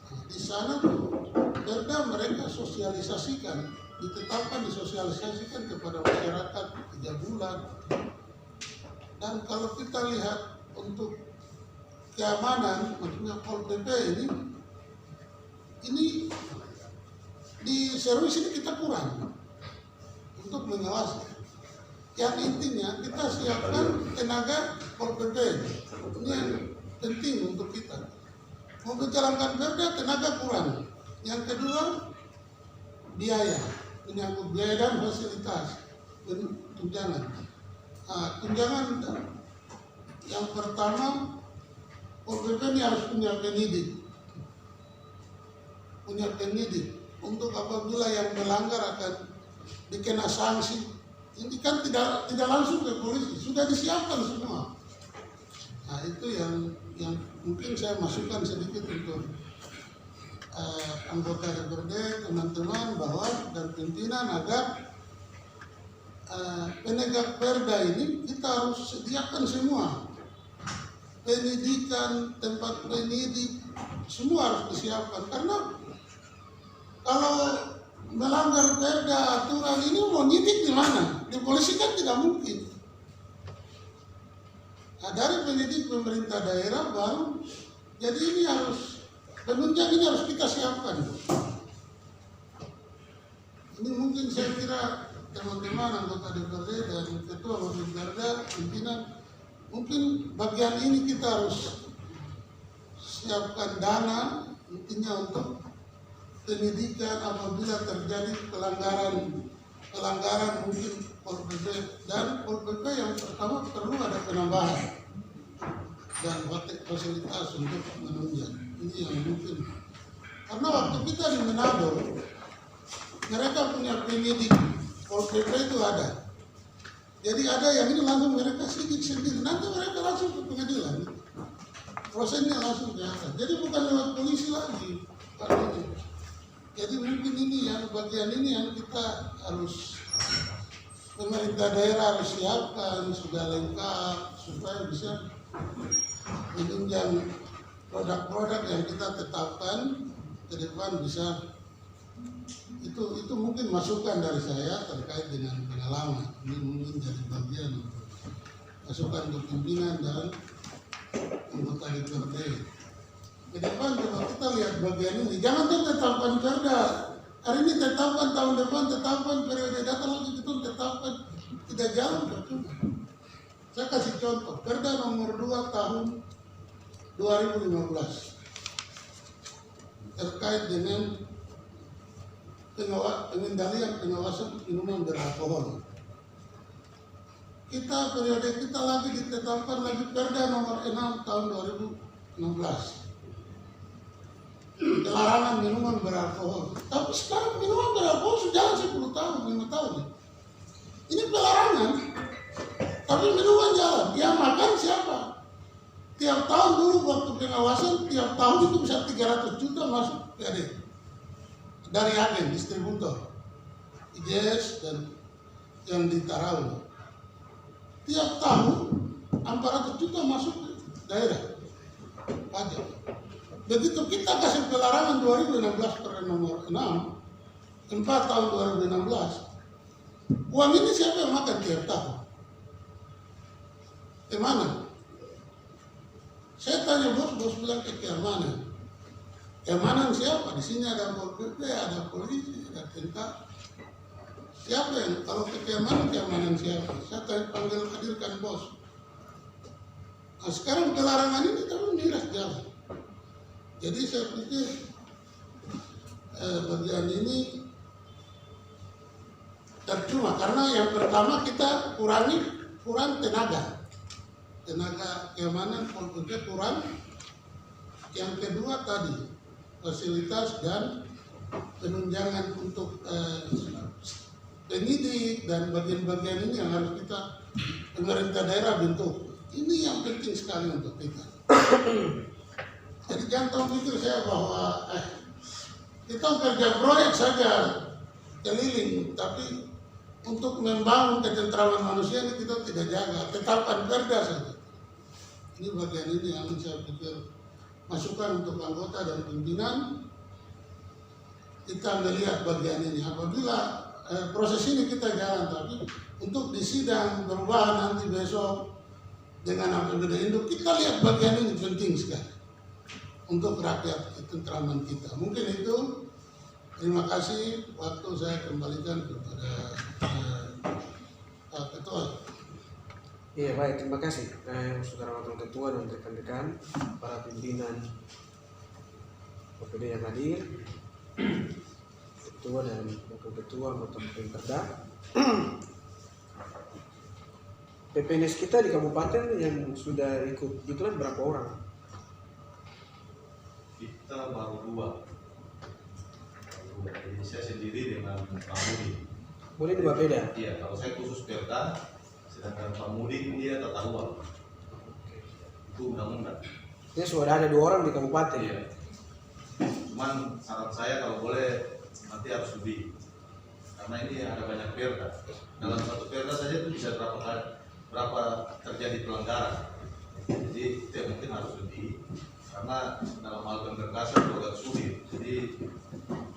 Nah, di sana tuh perda mereka sosialisasikan, disosialisasikan kepada masyarakat 3 bulan. Dan kalau kita lihat untuk keamanan, maksudnya Pol PP ini di servis ini kita kurang untuk mengawasi. Yang intinya kita siapkan tenaga Pol PP, ini yang penting untuk kita. Mau menjalankan perda tenaga kurang. Yang kedua biaya, menyangkut biaya dan fasilitas tunjangan. Tunjangan yang pertama Pol PP ini harus punya penyidik untuk apabila yang melanggar akan dikena sanksi. Ini kan tidak langsung ke polisi, sudah disiapkan semua. Nah itu yang mungkin saya masukkan sedikit untuk anggota DPRD, teman-teman bahwa dan pimpinan agar penegak perda ini kita harus sediakan semua. Pendidikan, tempat penyidik, semua harus disiapkan. Karena kalau melanggar perda aturan ini mau nyidik di mana? Di polisi kan tidak mungkin. Nah, dari penyidik pemerintah daerah baru, jadi ini harus penunjang ini harus kita siapkan. Ini mungkin saya kira teman-teman anggota DPRD dan ketua Babin Perda, pimpinan, mungkin bagian ini kita harus siapkan dana intinya untuk penyidikan apabila terjadi pelanggaran mungkin Pol PP, dan Pol PP yang pertama perlu ada penambahan dan fasilitas untuk menunjang. Ini yang mungkin karena waktu kita di Manado mereka punya penyidik Pol PP itu ada. Jadi ada yang ini langsung mereka sidik sendiri, nanti mereka langsung ke pengadilan. Prosesnya langsung ke atas. Jadi bukan lewat polisi lagi. Jadi mungkin ini yang bagian ini yang kita harus, pemerintah daerah harus siapkan sudah lengkap supaya bisa menunjang produk-produk yang kita tetapkan ke depan bisa. Itu mungkin masukan dari saya terkait dengan pengalaman. Ini mungkin jadi bagian masukan ke pimpinan dan anggota DPRD. Ke depan kalau kita lihat bagian ini, jangan tuh tetapkan perda. Hari ini tetapkan, tahun depan tetapkan, periode datang lagi itu tetapkan. Tidak jalan percuma. Saya kasih contoh, perda nomor 2 tahun 2015 terkait dengan pengendalian pengawasan minuman beralkohol. Periode kita lagi ditetapkan lagi perda nomor 6 tahun 2016. Larangan minuman beralkohol. Tapi sekarang minuman beralkohol sudah jalan 10 tahun, 5 tahun. Ini pelarangan. Tapi minuman jalan. Yang makan siapa? Tiap tahun dulu waktu pengawasan, tiap tahun itu bisa 300 juta masuk PAD. dari agen distributor IGS dan yang di Tarauni. Tiap tahun 400 juta masuk ke daerah pajak. Begitu kita kasih pelarangan 2016 per nomor 6, 4 tahun 2016, uang ini siapa yang makan tiap tahun? Kemana? Saya tanya bos bilang ke Keamanan. Keamanan siapa? Di sini ada Pol PP, ada polisi, ada tentara. Siapa yang kalau ke keamanan siapa? Saya panggil hadirkan bos. Nah sekarang pelarangan ini kami miras jalan. Jadi saya pikir bagian ini tercuma karena yang pertama kita kurang tenaga keamanan Pol PP kurang. Yang kedua tadi fasilitas dan penunjangan untuk penyidik dan bagian-bagian ini yang harus kita pemerintah daerah bentuk. Ini yang penting sekali untuk kita. Jadi jangan pikir saya bahwa kita kerja proyek saja keliling, tapi untuk membangun ketentraman manusia ini kita tidak jaga, tetapkan perda saja. Ini bagian ini yang saya pikir masukan untuk anggota dan pimpinan. Kita melihat bagian ini apabila proses ini kita jalan, tapi untuk di sidang perubahan nanti besok dengan APBD Induk kita lihat bagian ini penting sekali untuk rakyat ketentraman kita. Mungkin itu. Terima kasih. Waktu saya kembalikan kepada Pak Ketua. Iya baik, terima kasih Saudara Wakil Ketua dan rekan-rekan para pimpinan OPD yang hadir, Ketua dan Wakil Ketua anggota Perda. PPNS kita di kabupaten yang sudah ikut iklan berapa orang? Kita baru 2. Jadi saya sendiri dengan Pak Mudi. Boleh berbeda? Iya, kalau saya khusus Perda, sedangkan Pak Mudi dia tata ruang. Itu undang-undang. Ya sudah ada 2 orang di kabupaten. Iya. Cuman saran saya kalau boleh nanti harus lebih, karena ini ada banyak perda. Dalam satu perda saja itu bisa berapa terjadi pelanggaran. Jadi itu mungkin harus lebih, karena dalam hal pemberkasan itu agak sulit. Jadi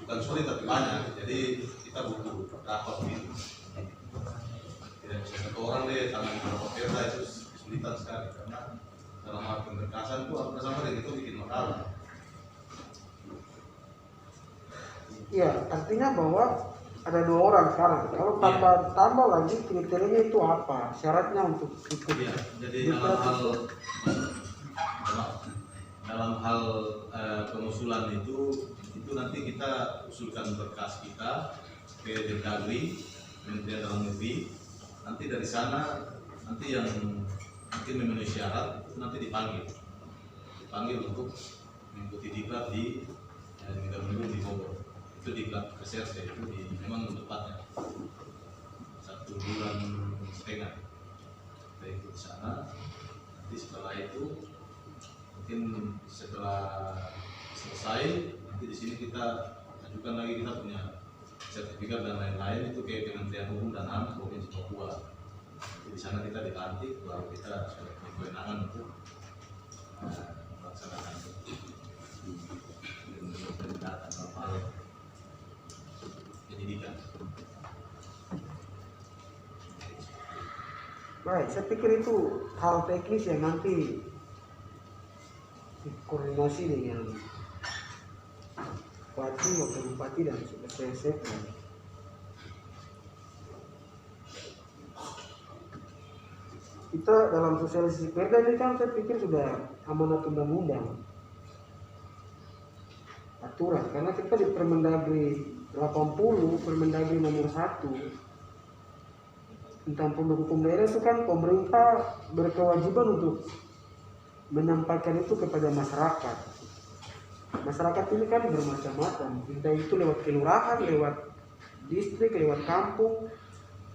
bukan sulit tapi banyak. Jadi kita butuh rapat gitu. Tidak bisa satu orang deh tangan beberapa perda, itu kesulitan sekali karena dalam hal pemberkasan itu apa sama dengan itu bikin masalah. Iya, artinya bahwa ada 2 orang sekarang. Kalau tambah lagi kriterianya itu apa? Syaratnya untuk ikut? Iya, jadi dalam hal pengusulan itu nanti kita usulkan berkas kita ke Dagri, Kementerian Dalam Negeri. Nanti dari sana nanti yang mungkin memenuhi syarat itu nanti dipanggil untuk mengikuti diklat di Megamendung di Bogor. Itu diklat reserse itu memang tepatnya 1,5 bulan kita ikut sana. Nanti setelah itu mungkin setelah selesai nanti di sini kita ajukan lagi, kita punya sertifikat dan lain-lain itu ke Kementerian Hukum dan HAM Provinsi Papua. Di sana kita dilantik, baru kita sudah kewenangan untuk melaksanakan data hal pendidikan. Baik, saya pikir itu hal teknis yang nanti koordinasi dengan Bupati, Wakil Bupati dan CSF. Kita dalam sosialisasi perda ini kan saya pikir sudah amanat undang-undang aturan, karena kita di Permendagri 80, Permendagri nomor 1 tentang pendukung hukum daerah itu kan pemerintah berkewajiban untuk menyampaikan itu kepada masyarakat. Masyarakat ini kan bermacam-macam, entah itu lewat kelurahan, lewat distrik, lewat kampung,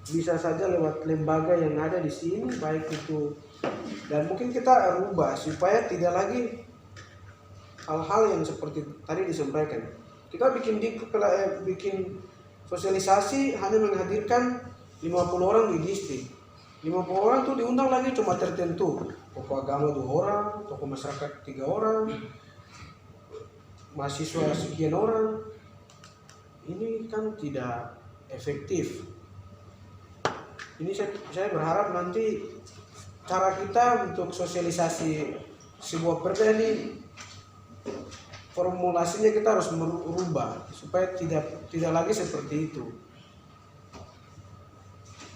bisa saja lewat lembaga yang ada di sini, baik itu. Dan mungkin kita rubah supaya tidak lagi hal-hal yang seperti tadi disampaikan. kita bikin sosialisasi hanya menghadirkan 50 orang di distrik. 50 orang tuh diundang lagi cuma tertentu. Tokoh agama 2 orang, tokoh masyarakat 3 orang, mahasiswa sekian orang. Ini kan tidak efektif. Ini saya berharap nanti cara kita untuk sosialisasi sebuah perda ini formulasinya kita harus merubah supaya tidak lagi seperti itu.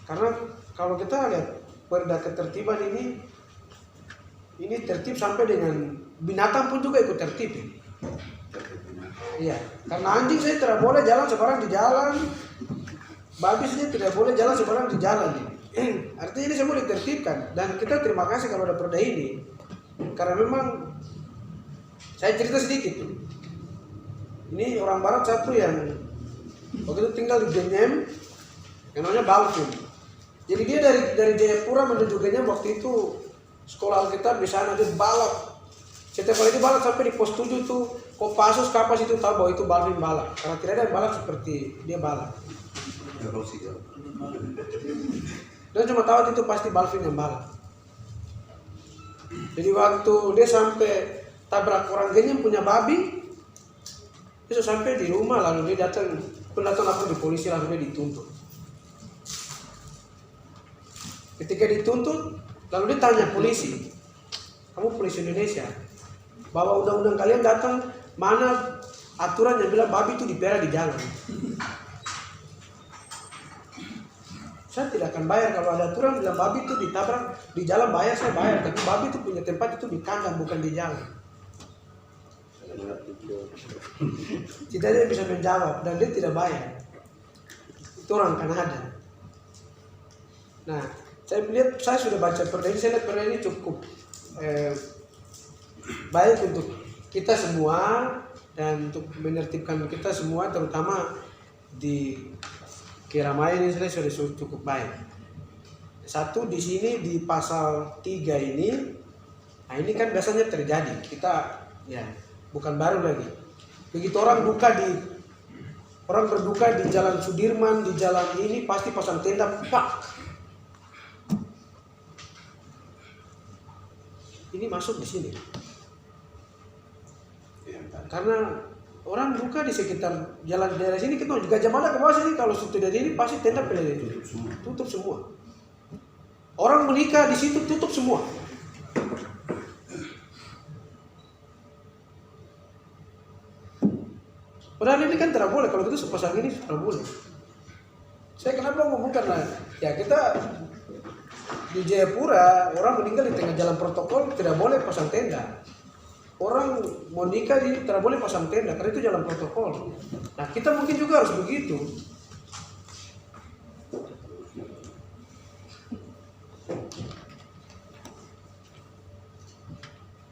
Karena kalau kita lihat perda ketertiban ini tertib sampai dengan binatang pun juga ikut tertib ini. Iya, karena anjing saya tidak boleh jalan sembarang di jalan, babi saja tidak boleh jalan sembarang di jalan ini. Artinya ini semua ditertibkan dan kita terima kasih kalau ada perda ini. Karena memang saya cerita sedikit tuh. Ini orang barat satu yang waktu itu tinggal di Genyem, yang namanya Balvin. Jadi dia dari Jayapura menuju Genyem waktu itu sekolah Alkitab di sana dia balap. Setiap kali dia balap sampai di pos 7 tuh, Kopassus Kapas itu tahu bahwa itu Balvin balap. Karena tidak ada yang balap seperti dia balap. Dan cuma tahu itu pasti Balvin yang balap. Jadi waktu dia sampai tabrak orang Genyem punya babi, dia sampai di rumah lalu dia datang lapor di polisi lalu dia dituntut. Ketika dituntut, lalu dia tanya polisi, kamu polisi Indonesia, bahwa undang-undang kalian datang mana aturan yang bilang babi itu dipelihara di jalan. Saya tidak akan bayar kalau ada aturan bilang babi itu ditabrak di jalan, bayar saya bayar, tapi babi itu punya tempat itu di kandang bukan di jalan. Tidak dia bisa menjawab dan dia tidak bayar. Itu orang Kanada. Nah, saya lihat, saya sudah baca perda ini, saya lihat perda ini cukup baik untuk kita semua dan untuk menertibkan kita semua, terutama di keramaian ini sudah cukup baik. Satu di sini di pasal 3 ini, nah ini kan biasanya terjadi. Kita ya bukan baru lagi. Begitu orang berduka di Jalan Sudirman, di jalan ini pasti pasang tenda, pak. Ini masuk di sini. Karena orang duka di sekitar jalan daerah sini, kita juga Gajah ke bawah sini, kalau sudah dari ini pasti tenda tutup semua. Orang menikah di situ tutup semua. Padahal ini kan tidak boleh, kalau kita sepasang ini tidak boleh. Saya kenapa ngomong karena ya kita di Jayapura orang meninggal di tengah jalan protokol tidak boleh pasang tenda. Orang mau nikah ini tidak boleh pasang tenda karena itu jalan protokol. Nah kita mungkin juga harus begitu.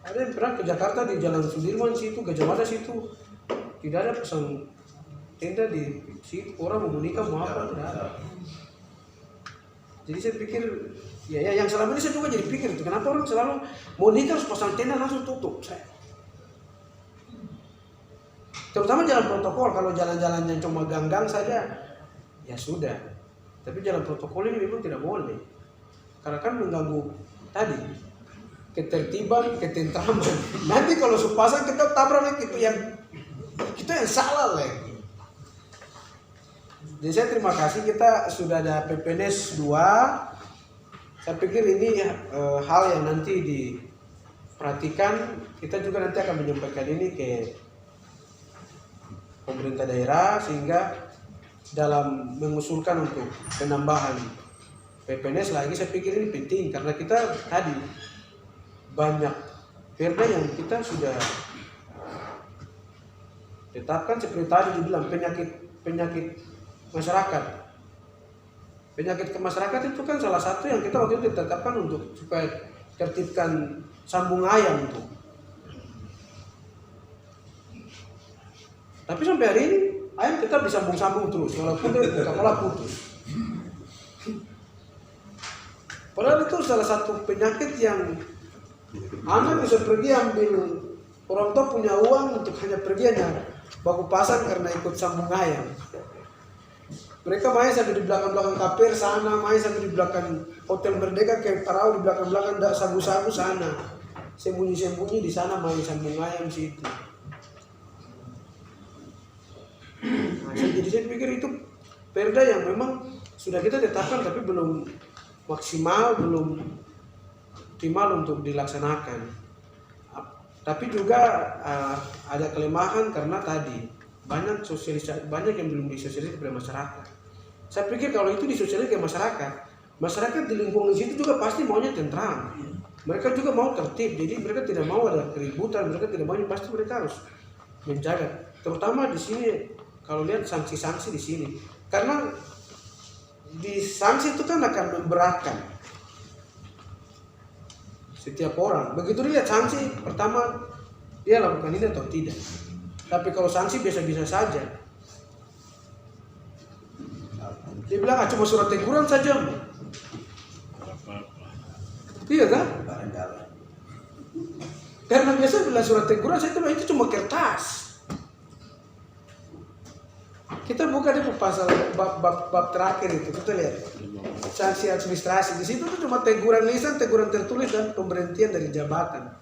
Ada yang pernah ke Jakarta di Jalan Sudirman situ, Gajah Mada situ, tidak ada pasang tenda di situ. Orang mau menikah mau apa tidak ada. Jadi saya pikir ya yang selama ini saya juga jadi pikir itu kenapa orang selalu mau nikah harus pasang tenda langsung tutup. Terutama jalan protokol, kalau jalan-jalan yang cuma gang-gang saja ya sudah. Tapi jalan protokol ini memang tidak boleh. Karena kan mengganggu tadi ketertiban, ketentraman. Nanti kalau sepasang kita tabrak itu yang salah lagi. Jadi saya terima kasih kita sudah ada PPNS 2. Saya pikir ini hal yang nanti diperhatikan. Kita juga nanti akan menyampaikan ini ke pemerintah daerah sehingga dalam mengusulkan untuk penambahan PPNS lagi, saya pikir ini penting karena kita tadi banyak perda yang kita sudah tetapkan seperti tadi dibilang penyakit masyarakat. Penyakit ke masyarakat itu kan salah satu yang kita waktu itu ditetapkan untuk supaya tertibkan sambung ayam itu. Tapi sampai hari ini ayam tetap disambung-sambung terus walaupun dia kepala putus. Padahal itu salah satu penyakit yang anak bisa pergi ambil orang tua punya uang untuk hanya pergi hanya baku pasang karena ikut sambung ayam. Mereka main sampai di belakang-belakang KPR sana, main sampai di belakang Hotel Merdeka ke Parau, di belakang-belakang sabu-sabu sana. Sembunyi-sembunyi di sana main sambung ayam situ. Nah, jadi saya pikir itu perda yang memang sudah kita tetapkan tapi belum maksimal, belum optimal untuk dilaksanakan. Tapi juga ada kelemahan karena tadi banyak yang belum disosialisasi kepada masyarakat. Saya pikir kalau itu disosialisasi ke masyarakat di lingkungan situ juga pasti maunya tentram. Mereka juga mau tertib, jadi mereka tidak mau ada keributan, mereka tidak mau, pasti mereka harus menjaga. Terutama di sini kalau lihat sanksi-sanksi di sini, karena di sanksi itu kan akan memberatkan setiap orang. Begitu dilihat sanksi pertama dia lakukan ini atau tidak. Tapi kalau sanksi biasa-biasa saja, dia bilang cuma surat teguran saja. Iya kan? Karena biasa bila surat teguran saya itu cuma kertas. Kita buka di pasal bab terakhir itu, kita lihat sanksi administrasi. Di situ tuh cuma teguran lisan, teguran tertulis dan pemberhentian dari jabatan.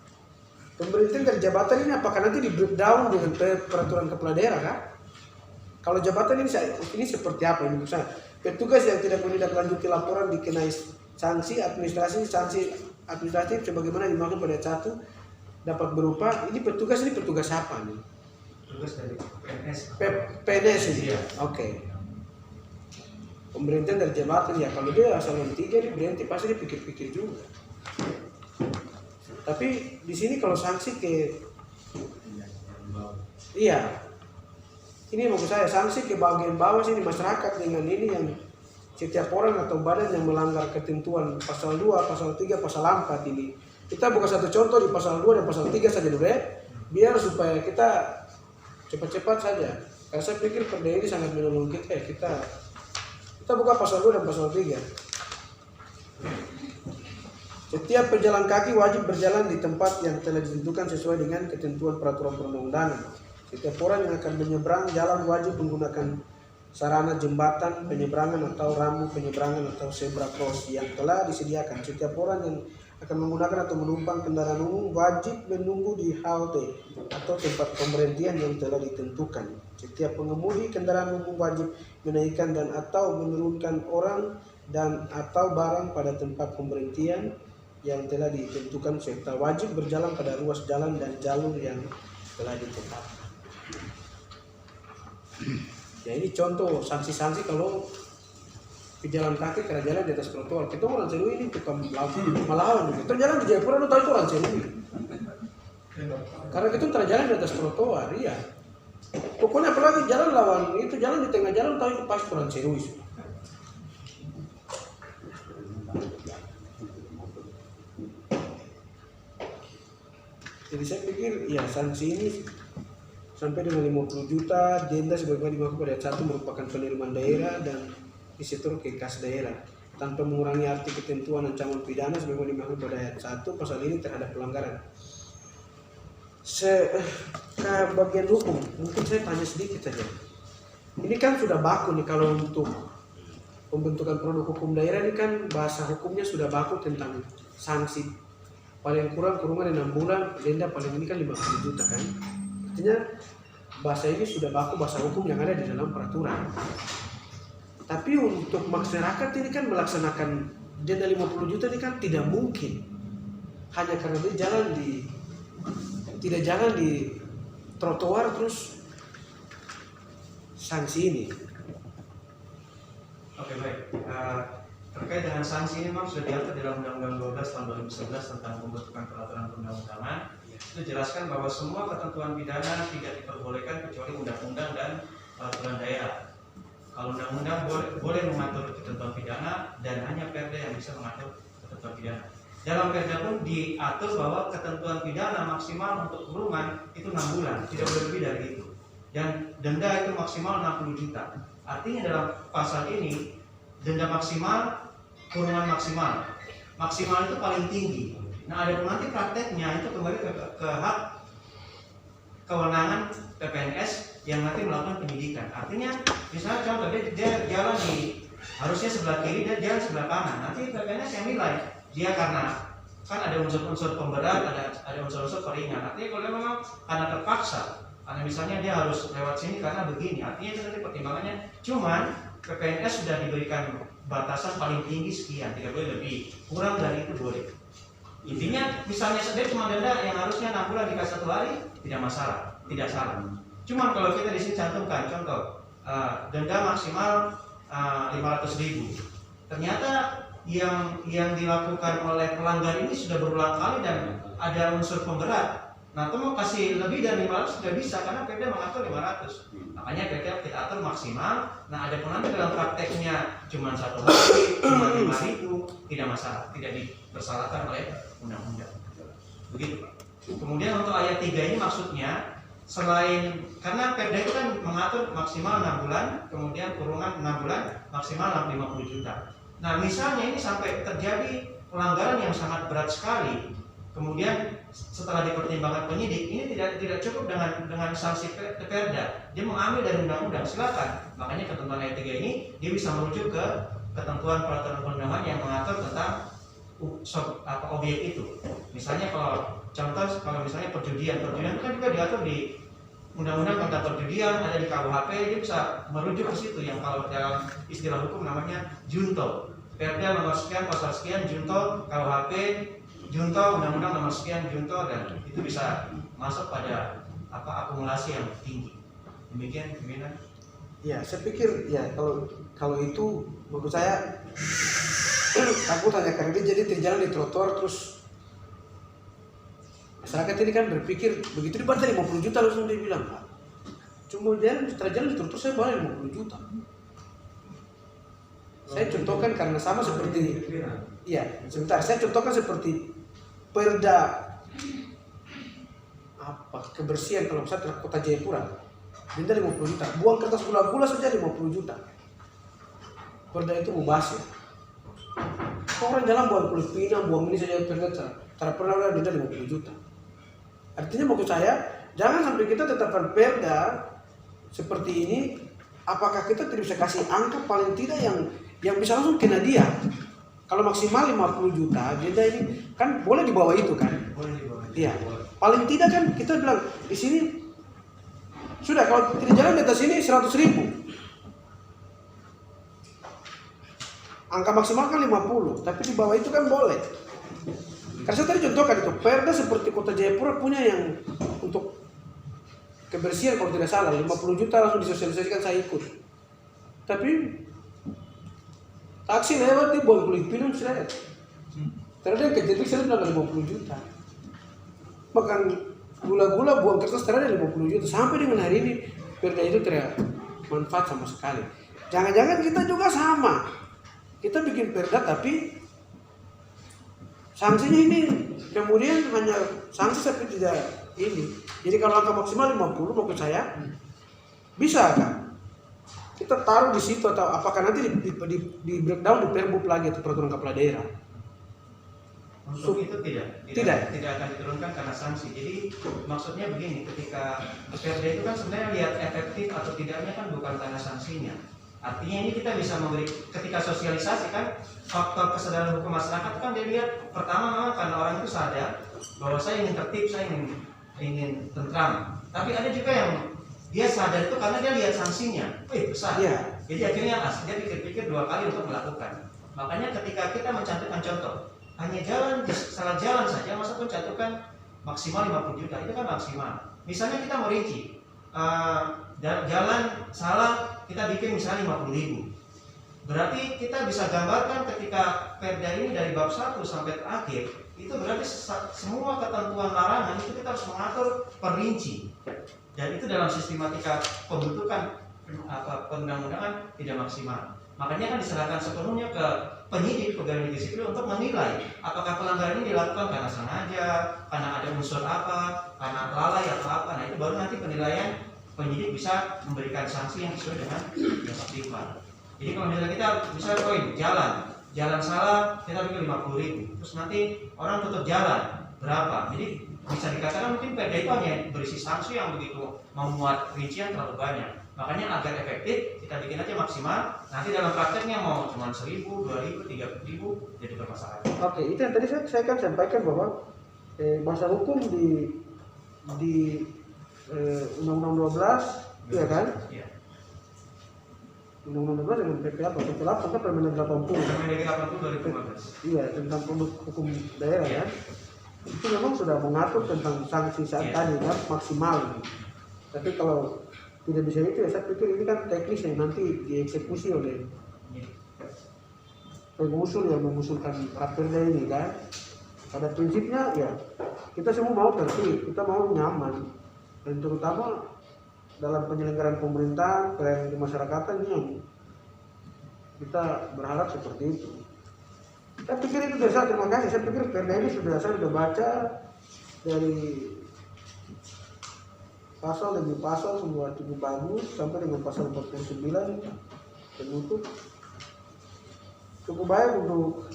Pemberhentian dari jabatan ini apakah nanti di breakdown dengan peraturan kepala daerah kan? Kalau jabatan ini seperti apa ini? Misalnya petugas yang tidak menindaklanjuti laporan dikenai sanksi administratif sebagaimana dimaksud pada 1 dapat berupa ini petugas apa nih? Petugas dari PNS. PNS ini. Iya. Oke. Pemberhentian dari jabatan ya kalau dia asal 3 dia berhenti pasti dia pikir-pikir juga. Tapi di sini kalau sanksi ke iya. Ini maksud saya sanksi ke bagian bawah sini masyarakat dengan ini yang setiap orang atau badan yang melanggar ketentuan pasal 2, pasal 3, pasal 4 ini. Kita buka satu contoh di pasal 2 dan pasal 3 saja dulu ya. Biar supaya kita cepat-cepat saja. Karena saya pikir perda ini sangat menolong kita ya. Kita buka pasal 2 dan pasal 3. Setiap pejalan kaki wajib berjalan di tempat yang telah ditentukan sesuai dengan ketentuan peraturan perundang-undangan. Setiap orang yang akan menyeberang jalan wajib menggunakan sarana jembatan penyeberangan atau rambu penyeberangan atau zebra cross yang telah disediakan. Setiap orang yang akan menggunakan atau menumpang kendaraan umum wajib menunggu di halte atau tempat pemberhentian yang telah ditentukan. Setiap pengemudi kendaraan umum wajib menaikkan dan atau menurunkan orang dan atau barang pada tempat pemberhentian yang telah ditentukan serta wajib berjalan pada ruas jalan dan jalur yang telah ditetapkan. Ya ini contoh sanksi-sanksi kalau pejalan kaki karena jalan di atas trotoar. Kita orang Serui ini tukang melawan. Kita jalan di Jayapura, lu tahu itu orang Serui. Karena kita terjalan di atas trotoar, iya. Pokoknya apalagi jalan lawan itu jalan di tengah jalan tahu itu pasti orang Serui. Jadi saya pikir ya sanksi ini sampai dengan 50 juta denda sebagaimana dimaksud pada 1 merupakan penerimaan daerah dan disetor ke kas daerah tanpa mengurangi arti ketentuan ancaman pidana sebagaimana dimaksud pada ayat 1 pasal ini terhadap pelanggaran. Ke bagian hukum mungkin saya tanya sedikit saja. Ini kan sudah baku nih kalau untuk pembentukan produk hukum daerah ini kan bahasa hukumnya sudah baku tentang sanksi. Paling kurang kurungan 6 bulan, denda paling ini kan 50 juta kan. Artinya bahasa ini sudah baku bahasa hukum yang ada di dalam peraturan. Tapi untuk masyarakat ini kan melaksanakan denda 50 juta ini kan tidak mungkin. Hanya karena dia tidak jalan di trotoar terus sanksi ini. Oke baik. Terkait dengan sanksi ini memang sudah diatur dalam Undang-Undang 12 tahun 2011 tentang pembentukan peraturan perundang-undangan. Itu jelaskan bahwa semua ketentuan pidana tidak diperbolehkan kecuali undang-undang dan peraturan daerah. Kalau undang-undang boleh mengatur ketentuan pidana dan hanya perda yang bisa mengatur ketentuan pidana. Dalam perda pun diatur bahwa ketentuan pidana maksimal untuk kurungan itu 6 bulan, tidak boleh lebih dari itu. Dan denda itu maksimal 60 juta. Artinya dalam pasal ini denda maksimal, kurungan maksimal. Maksimal itu paling tinggi. Nah, ada pun nanti prakteknya itu kembali ke hak kewenangan PPNS yang nanti melakukan penyidikan. Artinya misalnya contoh dia jalan harusnya sebelah kiri, dia jalan sebelah kanan. Nanti PPNS yang nilai dia karena kan ada unsur-unsur pemberat, ada unsur-unsur peringan. Artinya kalau dia memang karena terpaksa, karena misalnya dia harus lewat sini karena begini, artinya itu nanti pertimbangannya. Cuman PPNS sudah diberikan batasan paling tinggi sekian, tidak boleh lebih, kurang dari itu boleh. Intinya misalnya dia cuma denda yang harusnya 6 bulan dikasih 1 hari, tidak masalah, tidak salah. Cuman kalau kita di sini cantumkan contoh denda maksimal 500.000, ternyata yang dilakukan oleh pelanggar ini sudah berulang kali dan ada unsur pemberat. Nah, itu mau kasih lebih dari 500 sudah bisa karena Perda mengatur 500. Makanya kita atur maksimal. Nah, ada pun nanti dalam prakteknya cuma 1 hari, cuma 5.000, tidak masalah, tidak dipersalahkan oleh undang-undang. Begitu, Pak. Kemudian untuk ayat 3 ini maksudnya selain karena Perda itu kan mengatur maksimal 6 bulan, kemudian kurungan 6 bulan, maksimal 50 juta. Nah, misalnya ini sampai terjadi pelanggaran yang sangat berat sekali. Kemudian setelah dipertimbangkan penyidik, ini tidak cukup dengan sanksi Perda. Dia mengambil dari undang-undang, silakan. Makanya ketentuan ayat 3 ini dia bisa merujuk ke ketentuan peraturan perundangan yang mengatur tentang objek itu. Misalnya kalau misalnya perjudian itu kan juga diatur di undang-undang tentang perjudian, ada di KUHP, dia bisa merujuk ke situ yang kalau dalam istilah hukum namanya junto. Perda nomor sekian pasal sekian junto, KUHP junto, undang-undang nomor sekian junto, dan itu bisa masuk pada akumulasi yang tinggi. Demikian pimpinan. Ya, saya pikir ya kalau itu menurut saya aku tanya karena dia jadi terjalan di trotoar terus masyarakat ini kan berpikir begitu dibayar 50 juta langsung dia bilang, Pak, cuma terjalan di trotoar saya bayar 50 juta. Saya contohkan karena sama seperti saya contohkan seperti Perda kebersihan kalau misalnya Kota Jayapura denda 50 juta, buang kertas gula-gula saja 50 juta. Perda itu mubazir. Orang jalan buang kulit pinang, buang ini saja Perda cara pernah denda 50 juta. Artinya maksud saya jangan sampai kita tetapkan Perda seperti ini. Apakah kita tidak bisa kasih angka paling tidak yang bisa langsung kena dia? Kalau maksimal 50 juta, denda ini kan boleh di bawah itu kan? Boleh di bawah. Iya. Paling tidak kan kita bilang di sini sudah kalau tidak jalan di atas ini 100.000. Angka maksimal kan 50, tapi di bawah itu kan boleh. Karena saya tadi contohkan itu, Perda seperti Kota Jayapura punya yang untuk kebersihan kalau tidak salah 50 juta langsung disosialisasikan saya ikut. Tapi taksi lewat di buang kulit pinang saya. Ternyata yang kejadian saya bilang 50 juta. Makan gula-gula buang kertas ternyata 50 juta. Sampai dengan hari ini Perda itu tidak manfaat sama sekali. Jangan-jangan kita juga sama. Kita bikin Perda tapi sanksinya ini kemudian hanya sanksi tapi tidak ini. Jadi kalau angka maksimal 50 maksud saya bisa kan? Kita taruh di situ atau apakah nanti di breakdown di Perbup lagi atau peraturan kepala daerah? Untuk itu tidak akan diturunkan karena sanksi. Jadi maksudnya begini, ketika Perda itu kan sebenarnya lihat efektif atau tidaknya kan bukan karena sanksinya. Artinya ini kita bisa memberi ketika sosialisasi kan faktor kesadaran hukum masyarakat kan dia lihat pertama memang karena orang itu sadar bahwa saya ingin tertib, saya ingin tentram. Tapi ada juga yang dia sadar itu karena dia lihat sanksinya, besar. Yeah. Jadi akhirnya dia pikir-pikir 2 kali untuk melakukan. Makanya ketika kita mencantumkan contoh, hanya salah jalan saja, masa pun cantumkan maksimal 50 juta, itu kan maksimal. Misalnya kita merinci, jalan salah kita bikin misalnya 50.000. Berarti kita bisa gambarkan ketika Perda ini dari bab 1 sampai terakhir, itu berarti semua ketentuan larangan itu kita harus mengatur perinci. Dan itu dalam sistematika pembentukan perundang-undangan tidak maksimal. Makanya kan diserahkan sepenuhnya ke penyidik pegawai negeri sipil untuk menilai apakah pelanggaran ini dilakukan karena sengaja, karena ada unsur apa, karena lalai atau apa. Nah itu baru nanti penilaian penyidik bisa memberikan sanksi yang sesuai dengan yang optimal. Jadi kalau misalnya kita misalnya jalan salah kita bikin 50.000, terus nanti orang tutup jalan, berapa. Jadi bisa dikatakan mungkin PDI hanya berisi sanksi yang begitu memuat rincian terlalu banyak. Makanya agar efektif kita bikin aja maksimal. Nanti dalam prakteknya mau cuma 1.000, 2.000, 3.000 jadi bermasalah. Oke, itu yang tadi saya kan sampaikan bahwa bahasa hukum di Undang-Undang 12, ya kan? Iya. Undang-Undang 12 dengan PP apa? PP 8 kan Permendagri 80. Permendagri 80 2015. Iya, tentang produk hukum daerah kan. Itu memang sudah mengatur tentang sanksi saat tadi kan maksimal. Tapi kalau tidak bisa itu ya saya pikir ini kan teknis yang nanti dieksekusi oleh pengusul yang mengusulkan raperda ini kan. Pada prinsipnya ya kita semua mau tertib, kita mau nyaman, dan terutama dalam penyelenggaraan pemerintahan, pelayanan kemasyarakatan ini yang kita berharap seperti itu. Saya pikir itu sudah, terima kasih. Saya pikir perda ini saya sudah baca dari pasal demi pasal semua cukup bagus sampai dengan pasal 49 penutup cukup baik untuk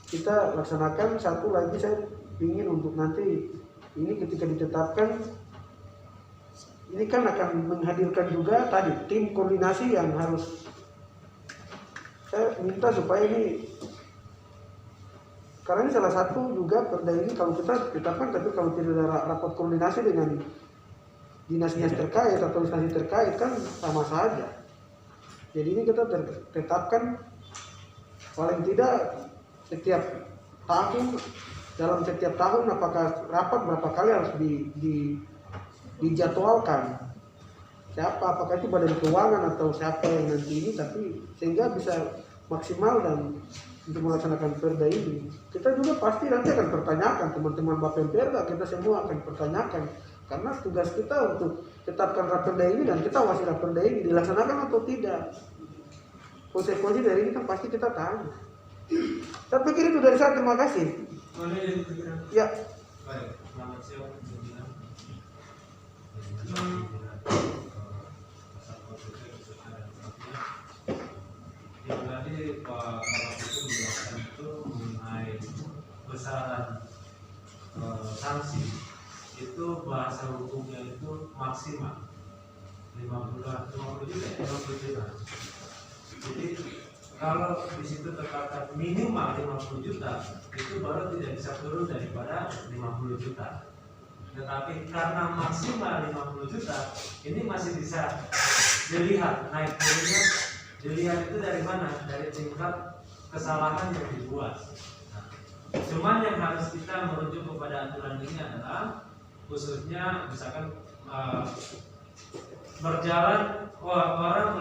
kita laksanakan. Satu lagi saya ingin untuk nanti ini ketika ditetapkan ini kan akan menghadirkan juga tadi tim koordinasi yang harus saya minta supaya ini, karena ini salah satu juga perda ini kalau kita tetapkan, tapi kalau tidak ada rapat koordinasi dengan dinas-dinas terkait atau instansi terkait kan sama saja. Jadi ini kita tetapkan paling tidak setiap tahun, dalam setiap tahun apakah rapat berapa kali harus dijadwalkan. Siapa, apakah itu badan keuangan atau siapa yang nanti ini, tapi sehingga bisa maksimal dan untuk melaksanakan perda ini. Kita juga pasti nanti akan pertanyakan, teman-teman Bapemperda, kita semua akan pertanyakan, karena tugas kita untuk tetapkan raperda ini dan kita wasi raperda ini dilaksanakan atau tidak. Konsekuensi dari ini kan pasti kita tahu. Saya pikir itu dari saya, terima kasih. Ya. Baik, selamat siang. Yang tadi Pak Hukum menjelaskan itu mengenai besaran sanksi itu bahasa hukumnya itu maksimal 50 juta. Jadi kalau di situ terkata minimal 50 juta itu baru tidak bisa turun daripada 50 juta. Tetapi karena maksimal 50 juta ini masih bisa dilihat naik turunnya. Dilihat itu dari mana? Dari tingkat kesalahan yang dibuat. Nah, cuman yang harus kita merujuk kepada aturan ini adalah khususnya misalkan berjalan orang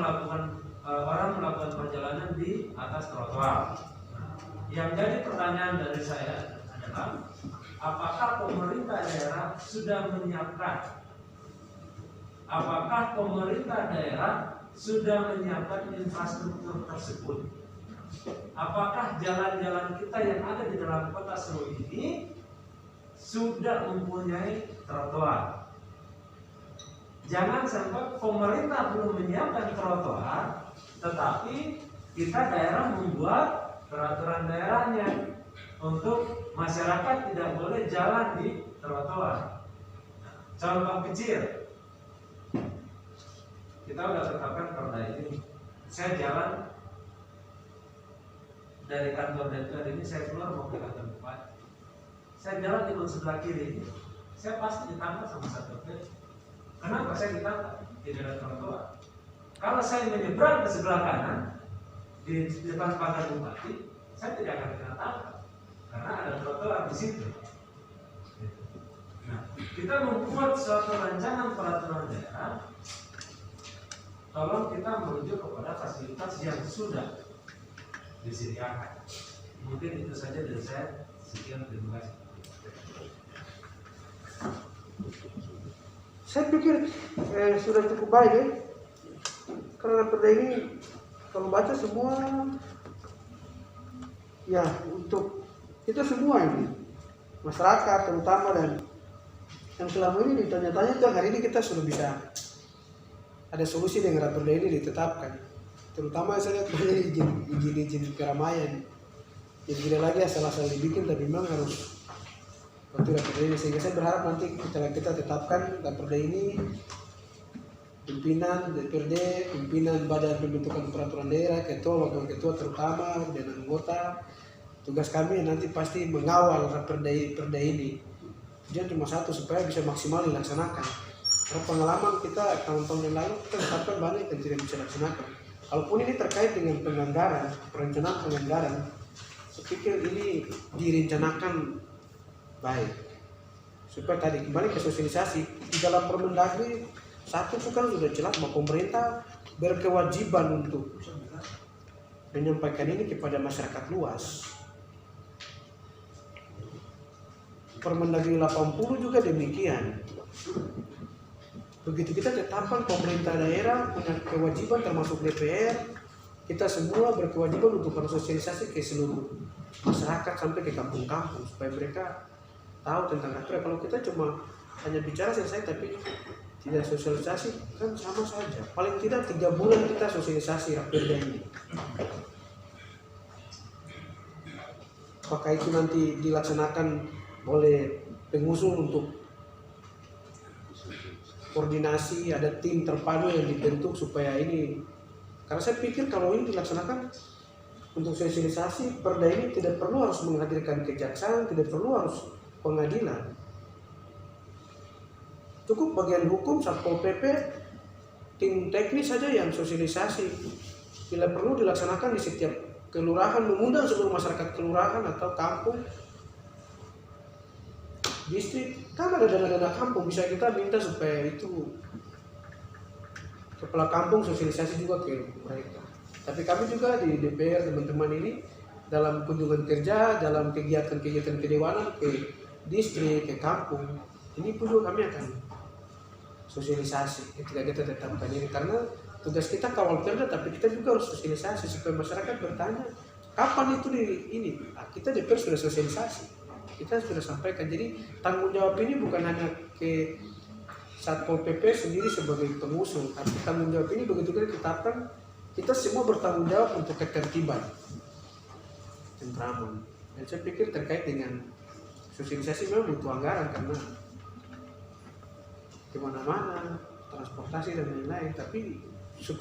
melakukan perjalanan di atas trotoar. Nah, yang jadi pertanyaan dari saya adalah apakah pemerintah daerah sudah menyiapkan? Apakah pemerintah daerah sudah menyiapkan infrastruktur tersebut? Apakah jalan-jalan kita yang ada di dalam kota Solo ini sudah mempunyai trotoar? Jangan sampai pemerintah belum menyiapkan trotoar, tetapi kita daerah membuat peraturan daerahnya untuk masyarakat tidak boleh jalan di trotoar. Contoh kecil, kita udah tetapkan perda ini. Saya jalan dari kantor DPR ini, saya keluar mau ke kantor bupati. Saya jalan di sebelah kiri, saya pasti ditangkap sama Satpol PP. Kenapa saya ditangkap? Tidak ada trotoar. Kalau saya menyeberang ke sebelah kanan di depan pagar bupati, saya tidak akan kena tangkap karena ada trotoar di situ. Nah, kita membuat suatu rancangan peraturan daerah. Tolong kita merujuk kepada fasilitas yang sudah disediakan. Mungkin itu saja dari saya. Sekian, terima kasih. Saya pikir sudah cukup baik ya. Karena perda ini kalau baca semua ya untuk kita semua ini masyarakat terutama, dan yang selama ini ditanya-tanya itu hari ini kita sudah bisa ada solusi dengan raperda ini ditetapkan. Terutama saya lihat izin keramaian. Jadi tidak lagi asal-asal dibikin, tapi memang harus waktu raperda ini, sehingga saya berharap nanti setelah kita tetapkan raperda ini, pimpinan DPRD, pimpinan Badan Pembentukan Peraturan Daerah, ketua, wakil ketua terutama dan anggota, tugas kami nanti pasti mengawal raperda ini. Tujuan cuma satu, supaya bisa maksimal dilaksanakan. Karena pengalaman kita tahun-tahun yang lalu kita tetapkan banyak yang tidak bisa dilaksanakan. Kalaupun ini terkait dengan penganggaran, perencanaan penganggaran, saya pikir ini direncanakan baik. Supaya tadi kembali ke sosialisasi di dalam Permendagri satu itu kan sudah jelas bahwa pemerintah berkewajiban untuk menyampaikan ini kepada masyarakat luas. Permendagri 80 juga demikian. Begitu kita tetapkan pemerintah daerah punya kewajiban termasuk DPR, kita semua berkewajiban untuk bersosialisasi ke seluruh masyarakat sampai ke kampung-kampung supaya mereka tahu tentang raperda. Kalau kita cuma hanya bicara selesai tapi tidak sosialisasi kan sama saja. Paling tidak 3 bulan kita sosialisasi raperda ini. Apakah itu nanti dilaksanakan oleh pengusung untuk koordinasi, ada tim terpadu yang dibentuk supaya ini, karena saya pikir kalau ini dilaksanakan untuk sosialisasi perda ini tidak perlu harus menghadirkan kejaksaan, tidak perlu harus pengadilan. Cukup bagian hukum, Satpol PP, tim teknis saja yang sosialisasi. Bila perlu dilaksanakan di setiap kelurahan, mengundang seluruh masyarakat kelurahan atau kampung, distrik, kan ada dana-dana kampung, bisa kita minta supaya itu kepala kampung sosialisasi juga ke mereka. Tapi kami juga di DPR, teman-teman ini dalam kunjungan kerja, dalam kegiatan-kegiatan kedewanan ke distrik, ke kampung, ini pun juga kami akan sosialisasi ketika kita tetapkan ini, karena tugas kita kawal perda, tapi kita juga harus sosialisasi supaya masyarakat bertanya kapan itu ini. Nah, kita DPR sudah sosialisasi, kita sudah sampaikan. Jadi tanggung jawab ini bukan hanya ke Satpol PP sendiri sebagai pengusung, tapi tanggung jawab ini begitu kita tetapkan, kita semua bertanggung jawab untuk ketertiban tentraman. Dan saya pikir terkait dengan sosialisasi memang butuh anggaran, karena kemana-mana, transportasi dan lain-lain. Tapi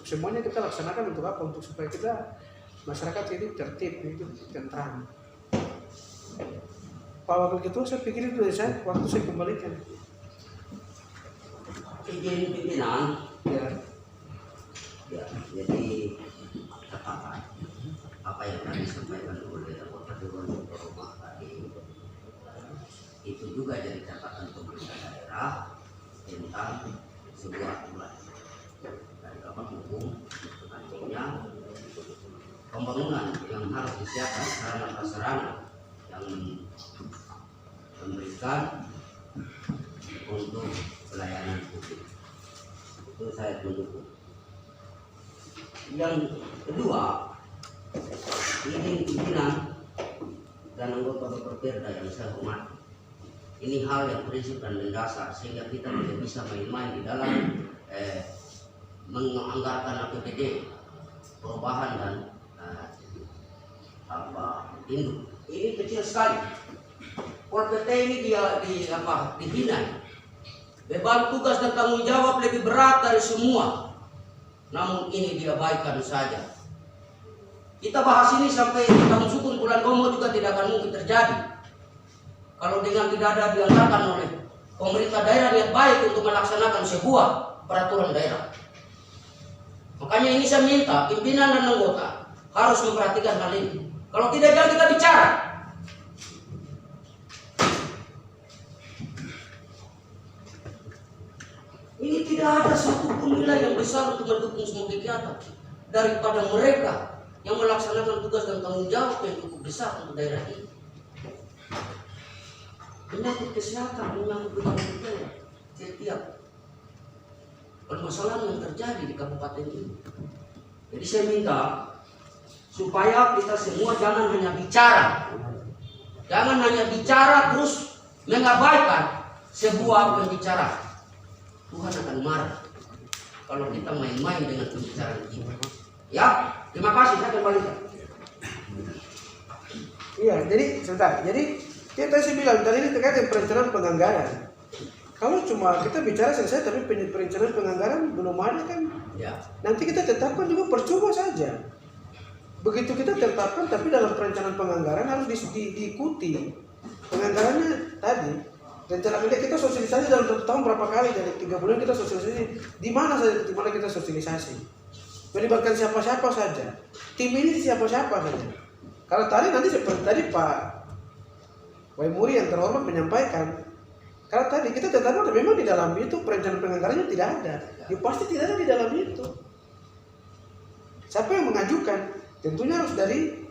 semuanya kita laksanakan untuk apa? Untuk supaya kita masyarakat hidup tertib, hidup tentram. Pak Wakil Ketua, saya pikir itu dari saya, waktu saya kembalikan. Izin pimpinan, Ya, jadi apa yang tadi disampaikan oleh anggota Dewan Perwakilan tadi, itu juga jadi catatan pemerintah daerah tentang sebuah aturan dari dalam hukum, artinya pembangunan yang harus disiapkan sarana prasarana yang memberikan untuk pelayanan publik, itu saya mendukung. Yang kedua, ini pimpinan dan anggota Perda yang saya hormati, ini hal yang prinsip dan mendasar, sehingga kita tidak bisa main-main di dalam menganggarkan APBD perubahan dan induk. Ini kecil sekali. PT ini dihina. Beban tugas dan tanggung jawab lebih berat dari semua, namun ini diabaikan saja. Kita bahas ini sampai tahun sukun bulan Gomo juga tidak akan mungkin terjadi kalau dengan tidak ada dianggarkan oleh pemerintah daerah niat baik untuk melaksanakan sebuah peraturan daerah. Makanya ini saya minta pimpinan dan anggota harus memperhatikan hal ini. Kalau tidak, jangan kita bicara. Ini tidak ada satu pun nilai yang besar untuk mendukung semua kegiatan daripada mereka yang melaksanakan tugas dan tanggung jawab yang cukup besar untuk daerah ini. Menyangkut kesehatan, menyangkut budaya setiap permasalahan yang terjadi di kabupaten ini. Jadi saya minta supaya kita semua jangan hanya bicara terus mengabaikan sebuah pembicaraan. Tuhan akan marah kalau kita main-main dengan pembicaraan ini. Ya, terima kasih, saya kembalikan. iya. Jadi sebentar. Jadi Kita sih bilang tadi ini terkait dengan perencanaan penganggaran. Kalau cuma kita bicara selesai tapi perencanaan penganggaran belum ada kan, Ya. nanti kita tetapkan juga percuma saja. Begitu kita tetapkan tapi dalam perencanaan penganggaran harus diikuti. Penganggarannya tadi, rencana kerja kita sosialisasi dalam 1 tahun berapa kali, dari 3 bulan kita sosialisasi. Di mana saja, di mana kita sosialisasi. Melibatkan siapa-siapa saja. Tim ini siapa-siapa saja. Kalau tadi nanti seperti tadi Pak Waimuri yang terhormat menyampaikan, kalau tadi kita tetapkan memang di dalam itu perencanaan penganggarannya tidak ada. Ya pasti tidak ada di dalam itu. Siapa yang mengajukan? Tentunya harus dari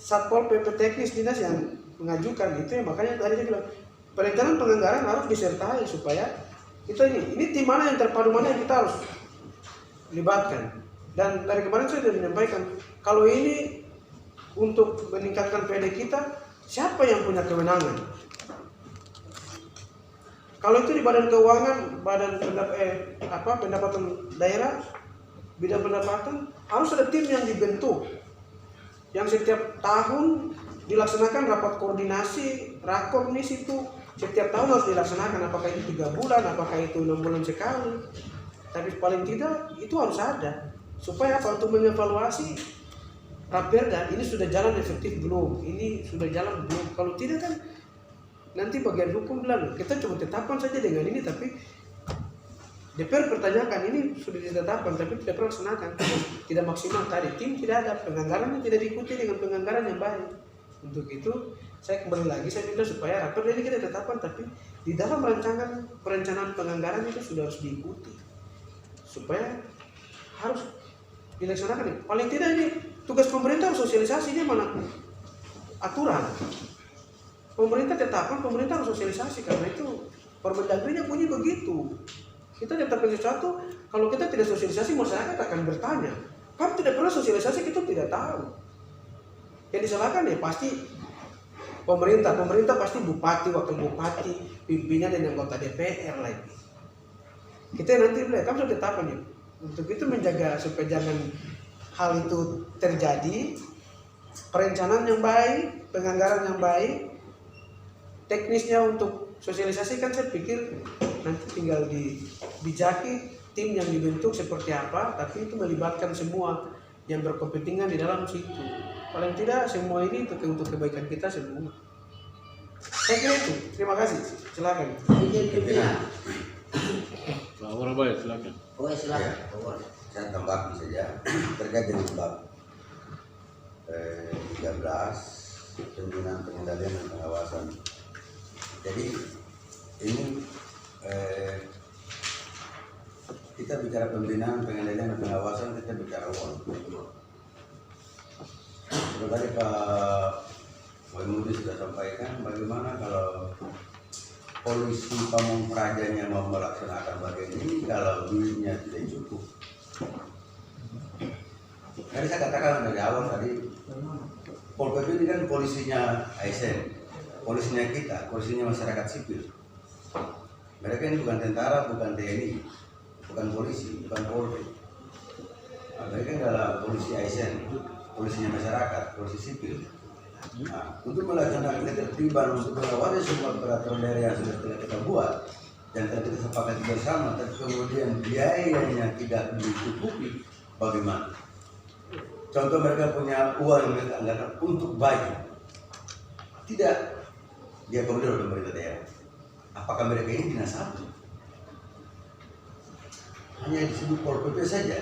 Satpol PP teknis dinas yang mengajukan itu ya, makanya tadi saya bilang perencanaan penganggaran harus disertai supaya kita ini tim mana yang terpadu, mana yang kita harus libatkan. Dan dari kemarin saya sudah menyampaikan kalau ini untuk meningkatkan PD kita, siapa yang punya kewenangan? Kalau itu di Badan Keuangan, pendapatan daerah, bidang pendapatan harus ada tim yang dibentuk, yang setiap tahun dilaksanakan rapat koordinasi, rakornis itu setiap tahun harus dilaksanakan. Apakah itu 3 bulan, apakah itu 6 bulan sekali, tapi paling tidak itu harus ada supaya apa? Untuk mengevaluasi Raperda ini sudah jalan efektif belum, ini sudah jalan belum. Kalau tidak kan nanti bagian hukum bilang kita cuma tetapkan saja dengan ini, tapi DPR pertanyakan ini sudah ditetapkan tapi tidak pernah laksanakan, tidak maksimal. Tadi tim tidak ada, penganggarannya tidak diikuti dengan penganggaran yang baik. Untuk itu saya kembali lagi, saya minta supaya Raperda ini kita tetapkan, tapi di dalam perencanaan penganggaran itu sudah harus diikuti supaya harus dilaksanakan. Paling tidak ini tugas pemerintah harus sosialisasi, ini mana aturan. Pemerintah tetapkan, pemerintah harus sosialisasi, karena itu Permendagrinya bunyi begitu. Kita tetapkan sesuatu, kalau kita tidak sosialisasi masyarakat akan bertanya. Kamu tidak pernah sosialisasi, kita tidak tahu. Yang disalahkan ya pasti pemerintah pasti bupati, wakil bupati, pimpinan dan anggota DPR lagi. Kita nanti bilang, kamu sudah tetapkan ya. Untuk itu menjaga supaya jangan hal itu terjadi, perencanaan yang baik, penganggaran yang baik, teknisnya untuk sosialisasi kan saya pikir nanti tinggal dijaki tim yang dibentuk seperti apa, tapi itu melibatkan semua yang berkepentingan di dalam situ. Paling tidak semua ini untuk kebaikan kita semua. Saya kira itu. Terima kasih. Silakan. Orang baik, silakan. Oh ya silakan. Saya tambahkan saja terkait dengan bab 13 pembinaan pengendalian dan pengawasan. Jadi ini kita bicara pembinaan pengendalian dan pengawasan, kita bicara uang. Seperti Pak Waimudi sudah sampaikan, bagaimana kalau polisi Pamong Prajanya mau melaksanakan bagian ini kalau duitnya tidak cukup. Tadi saya katakan dari awal tadi, Pol PP ini kan polisinya ASN, polisinya kita, polisinya masyarakat sipil. Mereka ini bukan tentara, bukan TNI, bukan polisi, bukan Polri. Mereka adalah polisi ASN, polisinya masyarakat, polisi sipil. Nah, untuk melaksanakan ketertiban, untuk mengawasi semua peraturan daerah yang sudah kita buat dan telah kita sepakati bersama, tapi kemudian biayanya tidak dicukupi, bagaimana? Contoh mereka punya uang yang mereka anggarkan untuk baju, tidak dia kemudian oleh pemerintah daerah. Apakah mereka ini dinas satu? Hanya disebut Pol PP saja,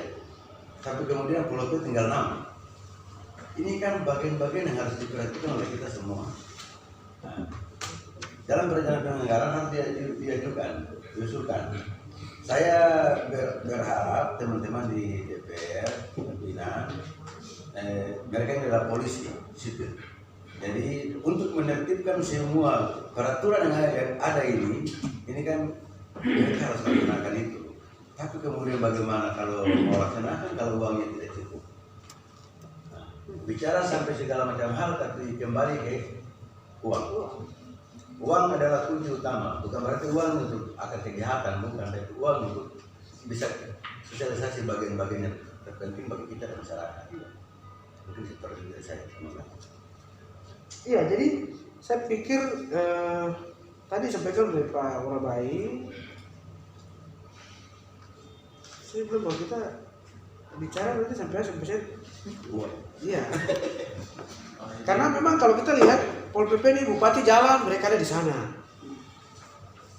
tapi kemudian Pol PP tinggal nama. Ini kan bagian-bagian yang harus diperhatikan oleh kita semua. Dalam perencanaan penganggaran harus diusulkan. Saya berharap teman-teman di DPR, pimpinan, mereka ini adalah polisi sipil. Jadi untuk menertibkan semua peraturan yang ada ini kan mereka harus melaksanakan itu. Tapi kemudian bagaimana kalau mau laksanakan kalau uangnya tidak cukup? Bicara sampai segala macam hal, tapi kembali ke uang. Uang adalah kunci utama, bukan berarti uang untuk akan kejahatan, bukan, tapi uang untuk bisa sosialisasi bagian-bagian yang terpenting bagi kita dan masyarakat. Mungkin seperti itu saya. Iya, jadi saya pikir tadi sampaikan oleh Pak Warabai, saya belum mau kita bicara nanti sampai saya. Iya. Karena memang kalau kita lihat Pol PP ini bupati jalan, mereka ada di sana.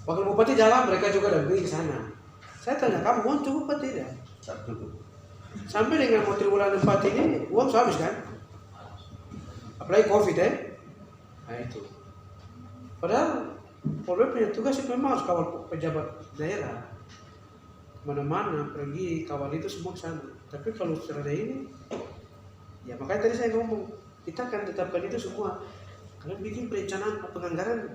Wakil bupati jalan, mereka juga dampingi ke sana. Saya tanya, kamu uang cukup atau tidak? Sampai dengan mau triwulan 4 ini uang sudah habis kan? Apalagi COVID Nah itu. Padahal Polri punya tugas itu memang harus kawal pejabat daerah. Mana-mana pergi kawal itu semua ke sana. Tapi kalau secara ini, ya makanya tadi saya ngomong, kita akan tetapkan itu semua. Kalian bikin perencanaan penganggaran.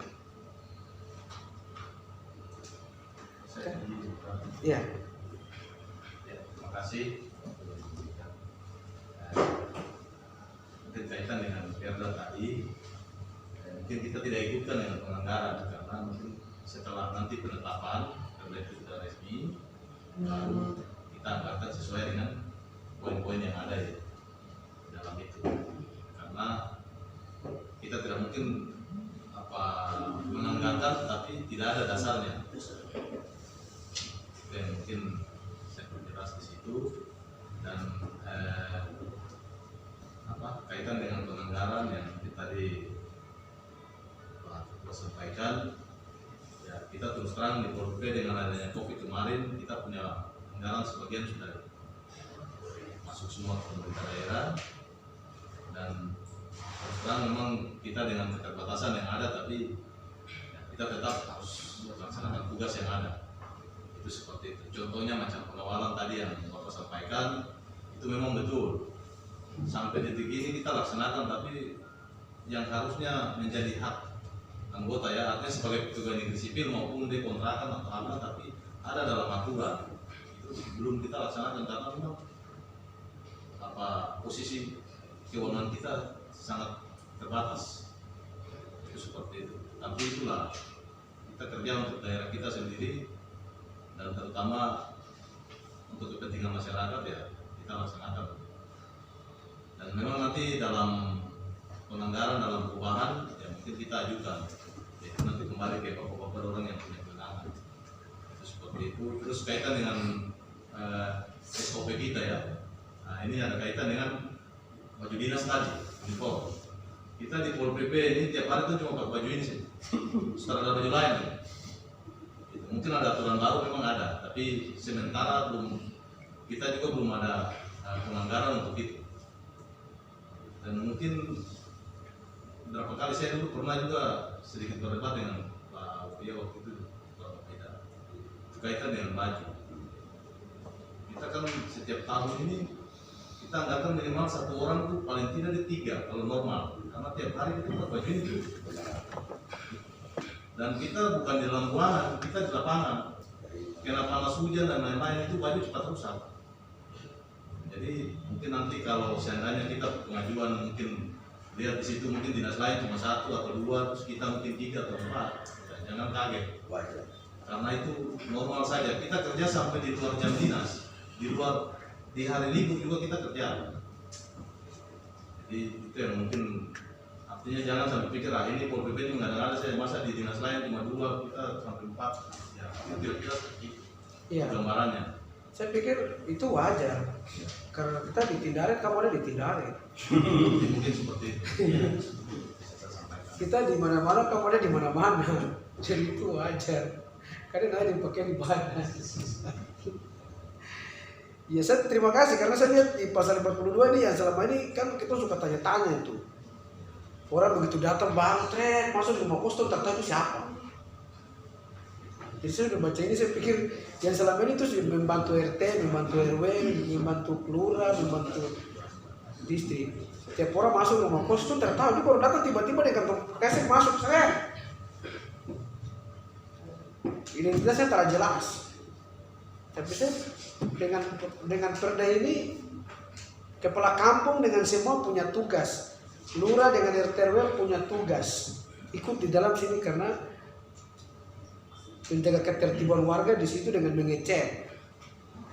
Ya. Terima kasih. Mungkin kaitan dengan Perda tadi, mungkin kita tidak ikutkan dengan penganggaran karena mungkin setelah nanti penetapan Perda itu sudah resmi, lalu kita anggarkan sesuai dengan poin-poin yang ada di dalam itu. Karena kita tidak mungkin menganggarkan tapi tidak ada dasarnya. Oke, mungkin saya perjelas di situ. Dan kaitan dengan penganggaran yang tadi Pak sampaikan, ya kita terus terang di Polri dengan adanya COVID kemarin kita punya anggaran sebagian sudah masuk semua ke pemerintah daerah, dan terus terang memang kita dengan keterbatasan yang ada, tapi ya, kita tetap harus melaksanakan tugas yang ada. Itu seperti itu. Contohnya macam pengawalan tadi yang Bapak sampaikan, itu memang betul. Sampai detik ini kita laksanakan, tapi yang harusnya menjadi hak anggota ya, artinya sebagai pegawai negeri sipil maupun di kontrakan atau apa, tapi ada dalam aturan itu belum kita laksanakan karena memang posisi kewenangan kita sangat terbatas. Itu seperti itu. Tapi itulah kita kerja untuk daerah kita sendiri, dan terutama untuk kepentingan masyarakat ya kita laksanakan. Dan memang nanti dalam penganggaran, dalam perubahan ya mungkin kita ajukan, yaitu nanti kembali ke bapak-bapak orang yang punya kewenangan. Itu seperti itu. Terus kaitan dengan SOP kita ya. Nah ini ada kaitan dengan baju dinas tadi, uniform. Kita di Pol PP ini tiap hari tuh cuma pakai baju ini sih. Setelah ada baju lain. Mungkin ada aturan baru memang ada, tapi sementara kita juga belum ada penganggaran untuk itu. Dan mungkin beberapa kali saya dulu pernah juga sedikit berdebat dengan Pak Upia waktu itu, kaitan dengan baju. Kita kan setiap tahun ini kita anggarkan minimal satu orang tuh paling tidak di 3 kalau normal, karena tiap hari kita pakai baju ini. Dan kita bukan di dalam ruangan, kita di lapangan. Kena panas hujan dan lain-lain itu baju cepat rusak. Jadi mungkin nanti kalau seandainya kita pengajuan mungkin lihat di situ mungkin dinas lain cuma 1 atau 2, terus kita mungkin 3 atau 4, jangan kaget. Karena itu normal saja. Kita kerja sampai di luar jam dinas, di hari libur juga kita kerja. Jadi itu yang mungkin artinya jangan sampai pikir ini Pol PP ini nggak ada saya masa di dinas lain cuma 2, kita sampai 4. Ya itu kira-kira gambarannya. Saya pikir itu wajar. Karena kita di Tindaret, kamu ada di Tindaret. Mungkin seperti itu. Kita di mana-mana, kamu ada di mana-mana. Jadi itu wajar. Karena ada yang pakai di badan. Ya saya terima kasih karena saya lihat di pasal 42 ini yang selama ini kan kita suka tanya-tanya itu. Orang begitu datang bang, trek masuk di rumah kos tuh tak tahu itu siapa. Jadi saya udah baca ini, saya pikir yang selama ini itu membantu RT, membantu RW, membantu kelurahan, membantu distrik. Setiap orang masuk rumah kos itu tertahu, dia baru datang tiba-tiba dengan kantong kesek masuk saya. Identitasnya tak jelas. Tapi saya dengan perda ini kepala kampung dengan semua punya tugas. Lurah dengan RT RW punya tugas. Ikut di dalam sini karena menjaga ketertiban warga di situ dengan mengecek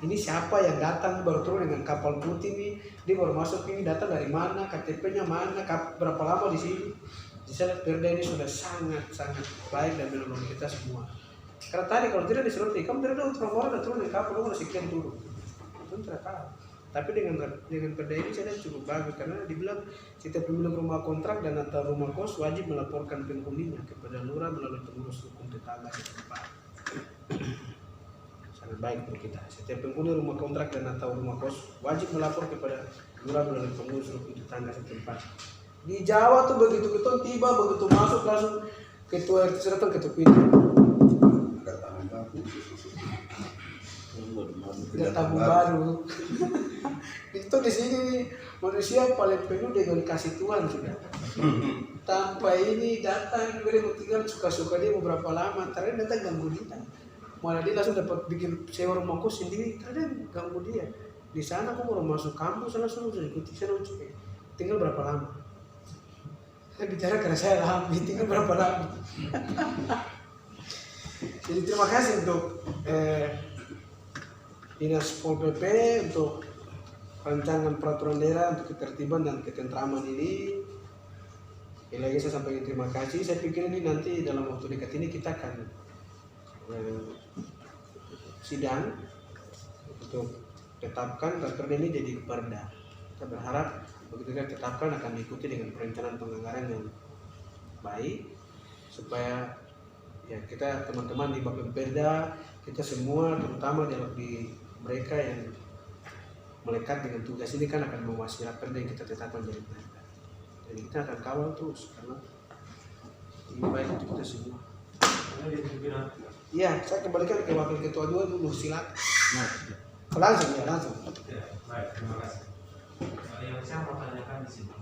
ini siapa yang datang baru turun dengan kapal putih nih, dia baru masuk ini datang dari mana, KTP-nya mana, berapa lama di sini. Jadi saya lihat Perda ini sudah sangat baik dan melindungi kita semua. Karena tadi kalau tidak disuruh kamu tidak ada orang udah turun dari kapal, udah sekian turun, itu tidak tahu. Tapi dengan Perda ini saya lihat cukup bagus karena dibilang setiap pemilik rumah kontrak dan atau rumah kos wajib melaporkan penghuninya kepada lurah melalui pengurus rukun tetangga setempat. Sangat baik untuk kita. Setiap penghuni rumah kontrak dan atau rumah kos wajib melapor kepada lurah melalui pengurus rukun tetangga setempat. Di Jawa tuh begitu kita tiba, begitu masuk langsung ketua RT datang ketua pintu. Ada tamu baru. Itu di sini manusia paling penuh dengan kasih Tuhan sudah. Tanpa ini datang dia mau tinggal suka-suka dia beberapa lama, ternyata datang ganggu dia. Malah dia langsung dapat bikin sewa rumah kos sendiri, ternyata ganggu dia. Di sana aku baru masuk kampus langsung ikuti saya tinggal berapa lama. Saya bicara karena saya lama, tinggal berapa lama. Jadi terima kasih untuk Dinas Pol PP untuk rancangan peraturan daerah untuk ketertiban dan ketentraman ini. Lagi saya sampaikan terima kasih. Saya pikir ini nanti dalam waktu dekat ini kita akan sidang untuk tetapkan Perda ini jadi Perda. Kita berharap begitu kita tetapkan akan diikuti dengan perencanaan penganggaran yang baik supaya ya kita teman-teman di Bapemperda kita semua terutama di mereka yang melekat dengan tugas ini kan akan mewakili Perda yang kita tetapkan jadi Perda. Jadi kita akan kawal terus karena ini baik untuk kita semua. Iya, saya kembalikan ke wakil ketua 2 dulu silakan. Langsung. Ya, baik, terima kasih. Yang saya mau tanyakan di sini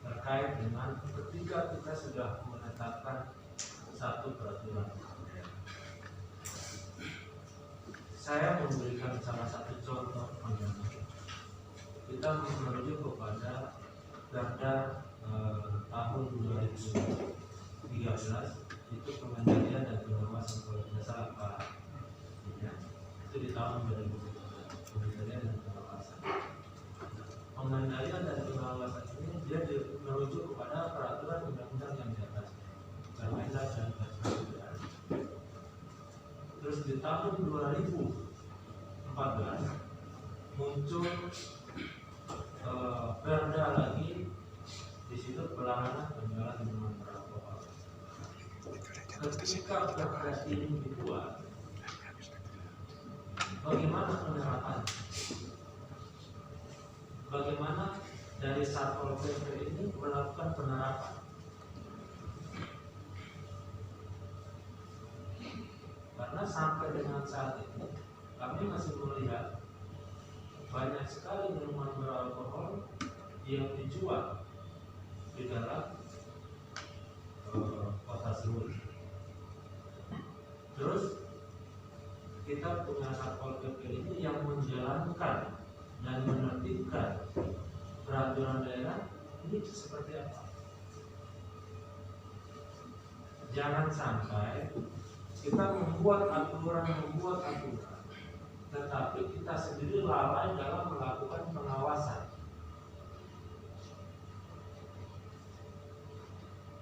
terkait dengan ketika kita sudah menetapkan satu peraturan. Saya memberikan salah satu contoh pengantar. Kita menuju kepada Perda tahun 2013 itu pengendalian dan pengawasan kalau tidak salah Pak. Ya, itu di tahun 2013 pengendalian dan pengawasan. Pengendalian dan pengawasan ini dia merujuk kepada peraturan undang-undang yang di atas. Permendak dan Peraturan. Terus di tahun 2014 muncul Perda lagi di situ pelarangan penjualan minuman beralkohol. Ketika Perda ini dibuat, bagaimana penerapan? Bagaimana dari Satpol PP ini melakukan penerapan? Karena sampai dengan saat ini kami masih melihat banyak sekali minuman beralkohol yang dijual di dalam kota Serui. Terus kita punya Satpol PP ini yang menjalankan dan menertibkan peraturan daerah ini seperti apa? Jangan sampai kita membuat aturan, tetapi kita sendiri lalai dalam melakukan pengawasan.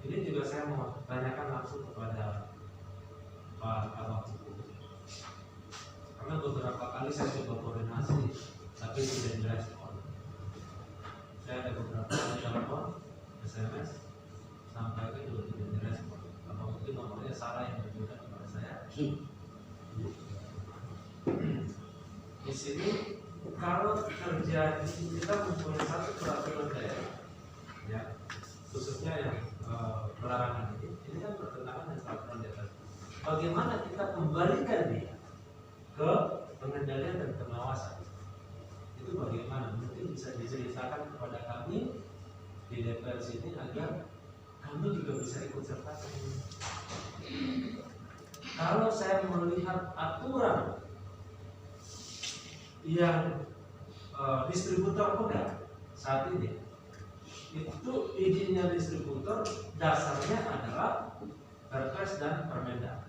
Ini juga saya mau tanyakan langsung kepada Pak Kabak Hukum. Karena beberapa kali saya coba koordinasi, tapi tidak direspon. Saya ada beberapa kali telepon, SMS, sampai itu juga tidak direspon. Kalau mungkin nomornya salah yang berbeda kepada saya. Di sini kalau terjadi kita mempunyai satu peraturan daerah, ya khususnya yang pelarangan ini kan bertentangan dengan peraturan daerah. Bagaimana kita kembalikan dia ke pengendalian dan pengawasan? Itu bagaimana? Mungkin bisa diceritakan kepada kami di DPR sini agar kami juga bisa ikut serta. Kalau saya melihat aturan yang distributor modal saat ini, itu izinnya distributor dasarnya adalah Perpres dan Permendak.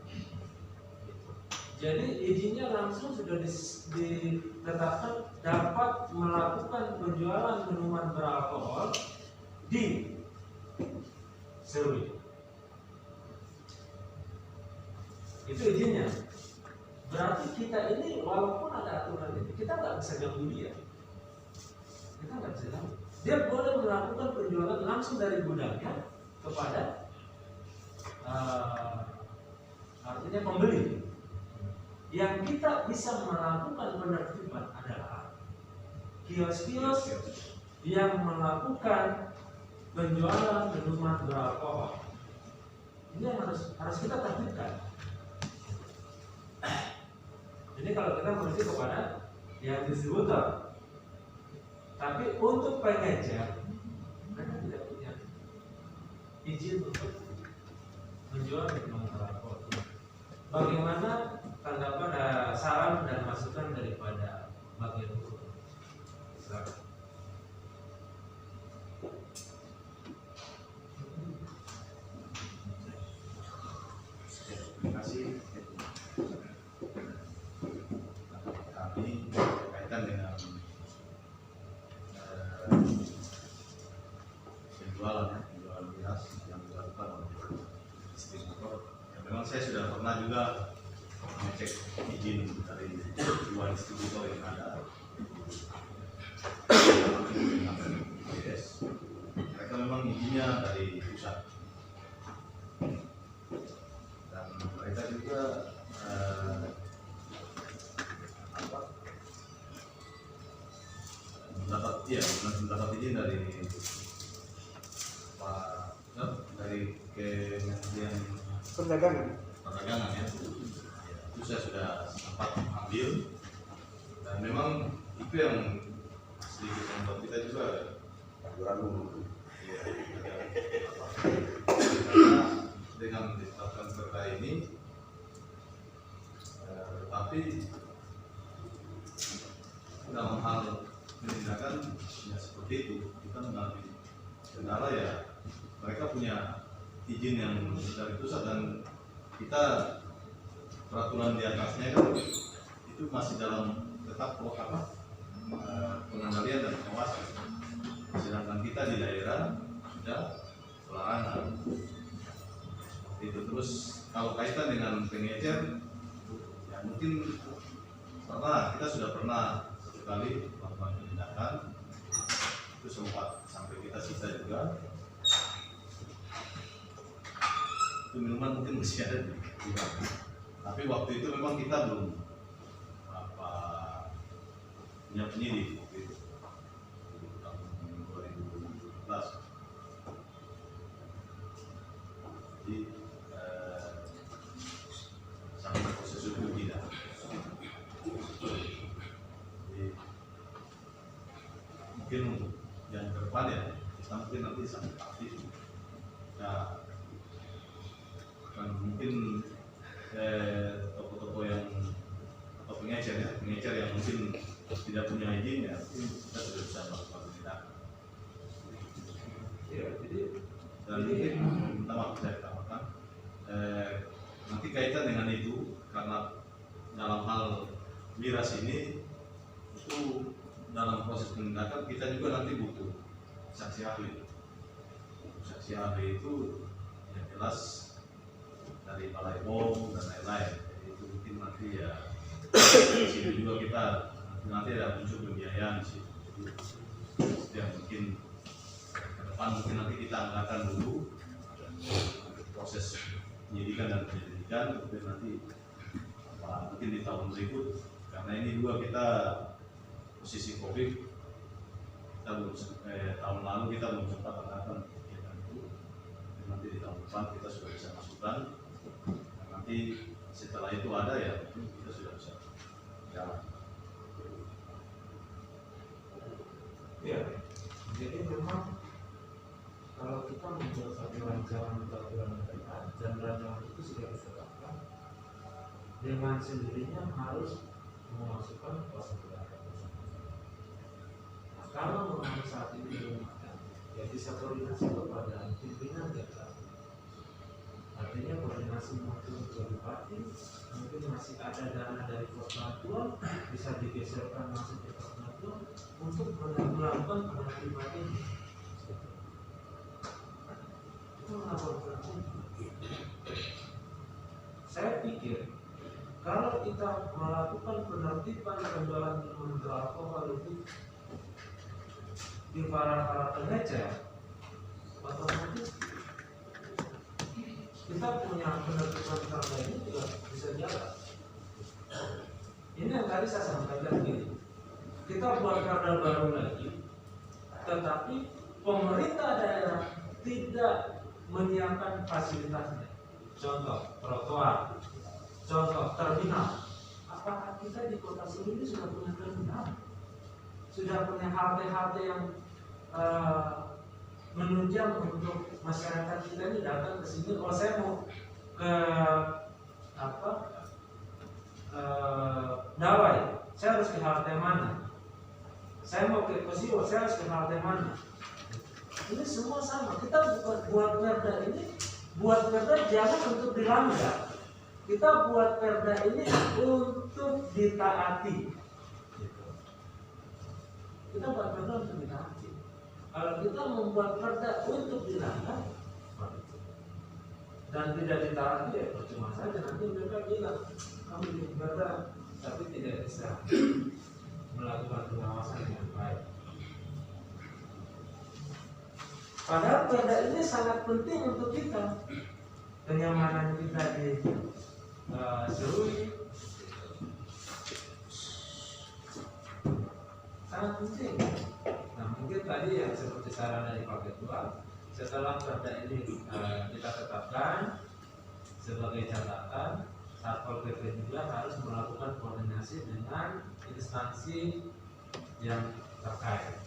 Jadi izinnya langsung sudah ditetapkan dapat melakukan penjualan minuman beralkohol di Serui. Itu izinnya. Berarti kita ini walaupun ada aturan ini, kita nggak bisa ganggu dia. Kita nggak bisa ganggu. Dia boleh melakukan penjualan langsung dari gudangnya kepada artinya pembeli. Yang kita bisa melakukan penertiban adalah kios-kios yang melakukan penjualan minuman beralkohol. Ini yang harus kita tertibkan. Ini kalau kita menuju kepada yang distributor. Tapi untuk pengecer, mereka tidak punya izin untuk menjual minuman beralkohol. Bagaimana tanggapan, saran dan masukan daripada bagian hukum? Silakan. Terima kasih. Kami berkaitan dengan penjualan miras yang dilakukan oleh distributor. Ya, memang saya sudah pernah juga mengecek izin dari dua distributor yang ada. Mereka memang izinnya dari pusat. Dan mereka juga mendapat izin dari dari Kementerian Perdagangan ya. Itu saya sudah sempat ambil dan memang itu yang sedikit membuat kita juga ragu-ragu. Ya, karena dengan ditetapkan perda ini, tapi dalam hal penindakan ya seperti itu kita mengalami kendala ya. Mereka punya izin yang dari pusat dan kita peraturan di atasnya kan itu masih dalam tetap pengendalian dan pengawasan. Sedangkan kita di daerah sudah pelarangan. Itu terus kalau kaitan dengan pengecer, ya mungkin kita sudah pernah satu kali melakukan penindakan, itu sempat sampai kita sita juga. Itu minuman mungkin masih ada di gudang. Tapi waktu itu memang kita belum punya penyidik waktu itu tahun 2017. Jadi sampai proses hukum tidak. Jadi mungkin untuk yang ke depan ya kita mungkin nanti sampai aktif. Nah, kan mungkin toko-toko yang atau pengecer yang mungkin tidak punya izin ya mungkin kita sudah bisa melakukan tindakan. Ya, jadi dan mungkin minta maaf saya tambahkan nanti kaitan dengan itu karena dalam hal miras ini itu dalam proses penindakan kita juga nanti butuh saksi ahli. Saksi ahli itu yang jelas dari Balai POM dan lain-lain. Jadi itu mungkin nanti ya di sini juga kita nanti ada muncul pembiayaan di situ. Jadi yang mungkin ke depan mungkin nanti kita anggarkan dulu proses penyidikan dan penyelidikan, kemudian nanti mungkin di tahun berikut karena ini juga kita posisi COVID kita belum tahun lalu kita belum sempat anggarkan kegiatan itu. Nanti di tahun depan kita sudah bisa masukkan. Nanti setelah itu ada ya kita sudah bisa jalan. Ya, jadi memang kalau kita membuat satu rancangan peraturan daerah dan rancangan itu sudah ditetapkan dengan sendirinya harus memasukkan pasal. Nah, kalau memang saat ini belum ada, ya bisa koordinasi kepada pimpinan daerah artinya koordinasi muncul ke bupati, mungkin masih ada dana dari Fornatua bisa digeserkan masuk ke Fornatua untuk melakukan penertiban ini. Itu melakukan. Saya pikir kalau kita melakukan penertiban penjualan minuman beralkohol itu di para pengecer, otomatis kita punya penertiban perda ini juga bisa jalan. Ini yang tadi saya sampaikan gini, kita buat perda baru lagi, tetapi pemerintah daerah tidak menyiapkan fasilitasnya. Contoh trotoar, contoh terminal. Apakah kita di Kota Sulu ini sudah punya terminal? Sudah punya halte-halte yang menunjang untuk masyarakat kita ini datang ke sini. Kalau saya mau ke Dawai, saya harus ke halte mana? Saya mau ke Kosiwo, saya harus ke halte mana? Ini semua sama. Kita buat perda ini, buat perda jangan untuk dilanggar. Kita buat perda ini untuk ditaati. Kita buat perda untuk ditaati. Kalau kita membuat perda untuk dilanggar dan tidak ditaati, ya percuma saja. Nanti mereka bilang kami di perda tapi tidak bisa melakukan pengawasan yang baik. Padahal perda ini sangat penting untuk kita, kenyamanan kita di Serui sangat penting. Nah mungkin tadi yang seperti saran dari Pak Ketua, setelah perda ini kita tetapkan sebagai catatan, Satpol PP juga harus melakukan koordinasi dengan instansi yang terkait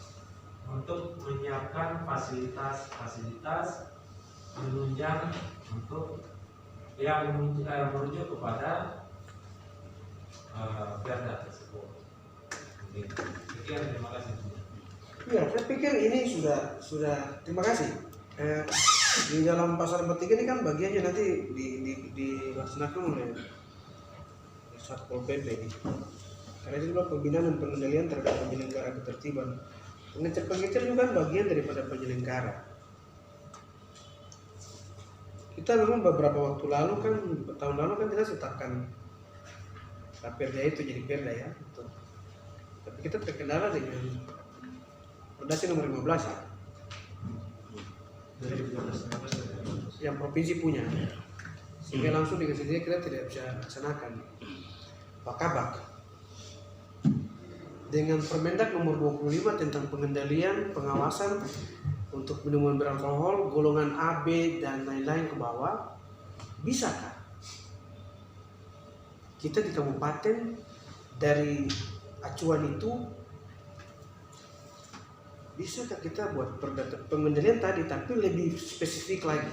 untuk menyiapkan fasilitas menunjang untuk yang merujuk kepada perda tersebut. Sekian, terima kasih. Ya, saya pikir ini sudah terima kasih. Di dalam pasal 43 ini kan bagiannya nanti dilaksanakan oleh Satpol PP ini. Karena itu juga pembinaan dan pengendalian terhadap penyelenggara ketertiban. Pengecer juga kan bagian daripada penyelenggara. Kita memang beberapa waktu lalu kan, tahun lalu kan kita tetapkan perda itu jadi perda ya. Tapi kita terkendala dengan Perdasi nomor 15 ya. Yang provinsi punya, sehingga langsung dikasih dia kita tidak bisa laksanakan. Pak Kabak dengan Permendak nomor 25 tentang pengendalian pengawasan untuk minuman beralkohol golongan A, B dan lain-lain ke bawah, bisakah kita di kabupaten dari acuan itu bisakah kita buat pengendalian tadi tapi lebih spesifik lagi,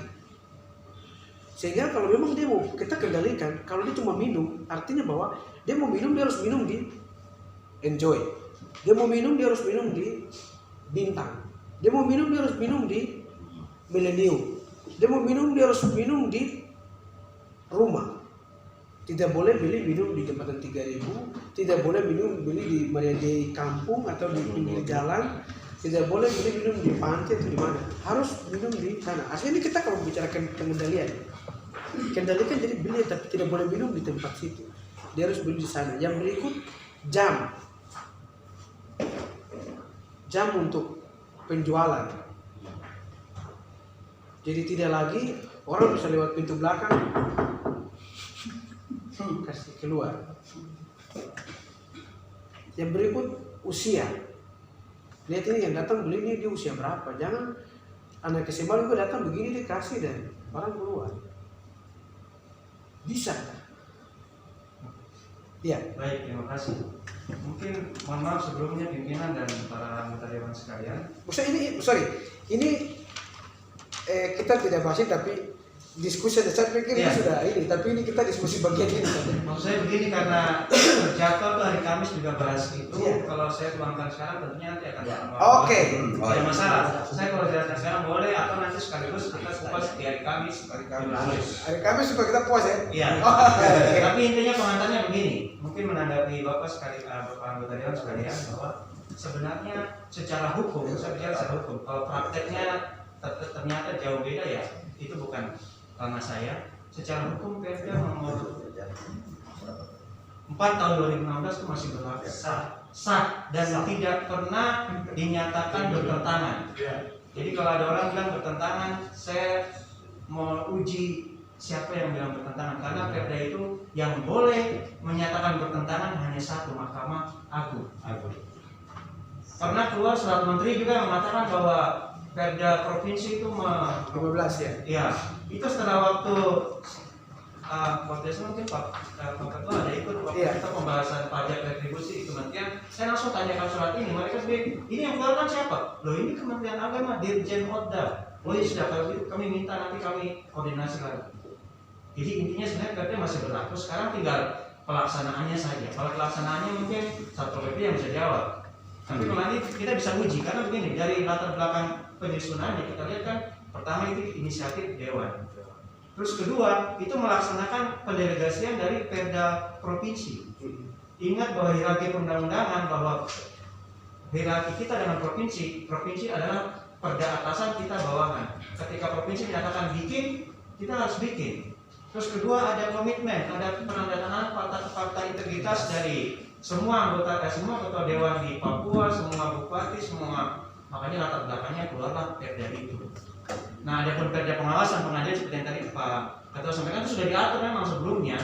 sehingga kalau memang dia mau kita kendalikan, kalau dia cuma minum artinya bahwa dia mau minum dia harus minum di Enjoy, dia mau minum dia harus minum di Bintang, dia mau minum dia harus minum di Millennium, dia mau minum dia harus minum di rumah. Tidak boleh beli minum di jembatan 3000, tidak boleh beli di di kampung atau di pinggir jalan, tidak boleh beli minum di pantai atau di mana, harus minum di sana. Aslinya kita kalau bicarakan pengendalian, kendalikan jadi beli tapi tidak boleh minum di tempat situ, dia harus beli di sana. Yang berikut jam untuk penjualan, jadi tidak lagi orang bisa lewat pintu belakang kasih keluar. Yang berikut usia, lihat ini yang datang beli ini dia usia berapa, jangan anak SMA juga datang begini dia kasih dan orang keluar. Bisa ya. Baik, terima kasih. Mungkin mohon maaf sebelumnya pimpinan dan para anggota dewan sekalian. Ini kita tidak bahas tapi diskusi aja. Saya pikir Iya. ini sudah ini, tapi ini kita diskusi bagian ini. Maksud saya begini, karena jadwal tuh hari Kamis juga bahas itu. Iya. Kalau saya tuangkan sekarang tentunya nanti akan Ya. Oke. Tidak ada masalah. Saya kalau jelaskan sekarang boleh, atau nanti sekaligus kita kupas di hari Kamis. Hari Kamis supaya kita puas ya. Iya. Oke. Tapi intinya pengantarnya begini, mungkin menanggapi Bapak sekali, Bapak anggota dewan sekalian, bahwa sebenarnya secara hukum, saya bicara secara hukum, kalau prakteknya ternyata jauh beda ya, itu bukan ranah saya. Secara hukum Perda nomor 4 tahun 2016 itu masih berlaku sah dan tidak pernah dinyatakan bertentangan. Jadi kalau ada orang bilang bertentangan, saya mau uji siapa yang bilang bertentangan, karena Perda itu yang boleh menyatakan bertentangan hanya satu, Mahkamah Agung. Pernah keluar surat menteri juga yang mengatakan bahwa Perda provinsi itu 15 ya. ya, itu setelah waktu itu mungkin Pak Ketua ada ikut waktu Iya. kita pembahasan pajak retribusi di kementerian. Saya langsung tanyakan surat ini, mereka bilang ini yang keluarkan siapa? Loh, ini Kementerian Agama, Dirjen Odda. Oh ya sudah, kalau gitu kami minta nanti kami koordinasi lagi. Jadi intinya sebenarnya Perda masih berlaku, sekarang tinggal pelaksanaannya saja. Kalau pelaksanaannya mungkin Satpol PP yang bisa jawab. Tapi kalau nanti kita bisa uji, karena begini, dari latar belakang penyusunannya kita lihat kan, pertama itu inisiatif Dewan. Terus kedua, itu melaksanakan pendelegasian dari Perda provinsi. Ingat bahwa hierarki perundang-undangan, bahwa hierarki kita dengan provinsi adalah perda atasan, kita bawahan. Ketika provinsi menyatakan bikin, kita harus bikin. Terus kedua, ada komitmen, ada penandatanganan fakta integritas dari semua anggota, semua ketua dewan di Papua, semua bupati, semua. Makanya latar belakangnya keluarlah Perda itu. Nah, ada pun Perda pengawasan pengadilan seperti yang tadi Pak Ketua sampaikan, itu sudah diatur memang sebelumnya,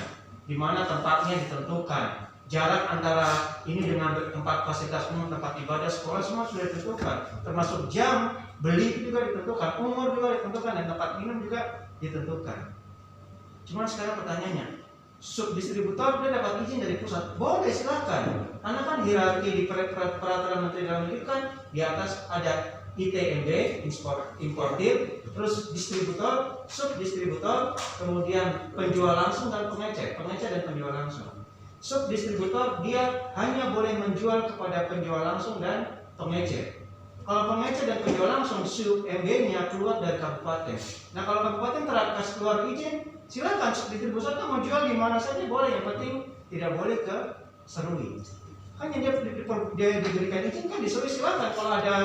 di mana tempatnya ditentukan, jarak antara ini dengan tempat fasilitas umum, tempat ibadah, sekolah, semua sudah ditentukan, termasuk jam beli juga ditentukan, umur juga ditentukan, dan tempat minum juga ditentukan. Cuma sekarang pertanyaannya, subdistributor dia dapat izin dari pusat, boleh silakan, karena kan hierarki di peraturan Menteri Dalam Negeri kan di atas ada ITMB, importir, terus distributor, subdistributor, kemudian penjual langsung dan pengecer dan penjual langsung. Subdistributor dia hanya boleh menjual kepada penjual langsung dan pengecer. Kalau pengecer dan penjual langsung, sub MB-nya keluar dari kabupaten. Nah, kalau kabupaten terkasih keluar izin, silakan subdistributor mau jual di mana saja boleh, yang penting tidak boleh ke Serui. Kan yang dia diberikan izin kan di Serui, silakan. Kalau ada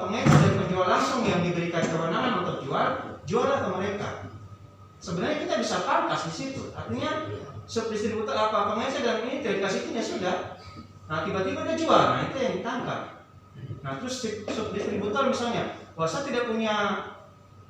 pengecer dan penjual langsung yang diberikan kewenangan untuk jualah ke mereka. Sebenarnya kita bisa pangkas di situ. Artinya subdistributor pengecer dan ini dikasih izin ya sudah. Nah, tiba-tiba dia jual, nah itu yang ditangkap. Nah, terus subdistributor misalnya, wah saya tidak punya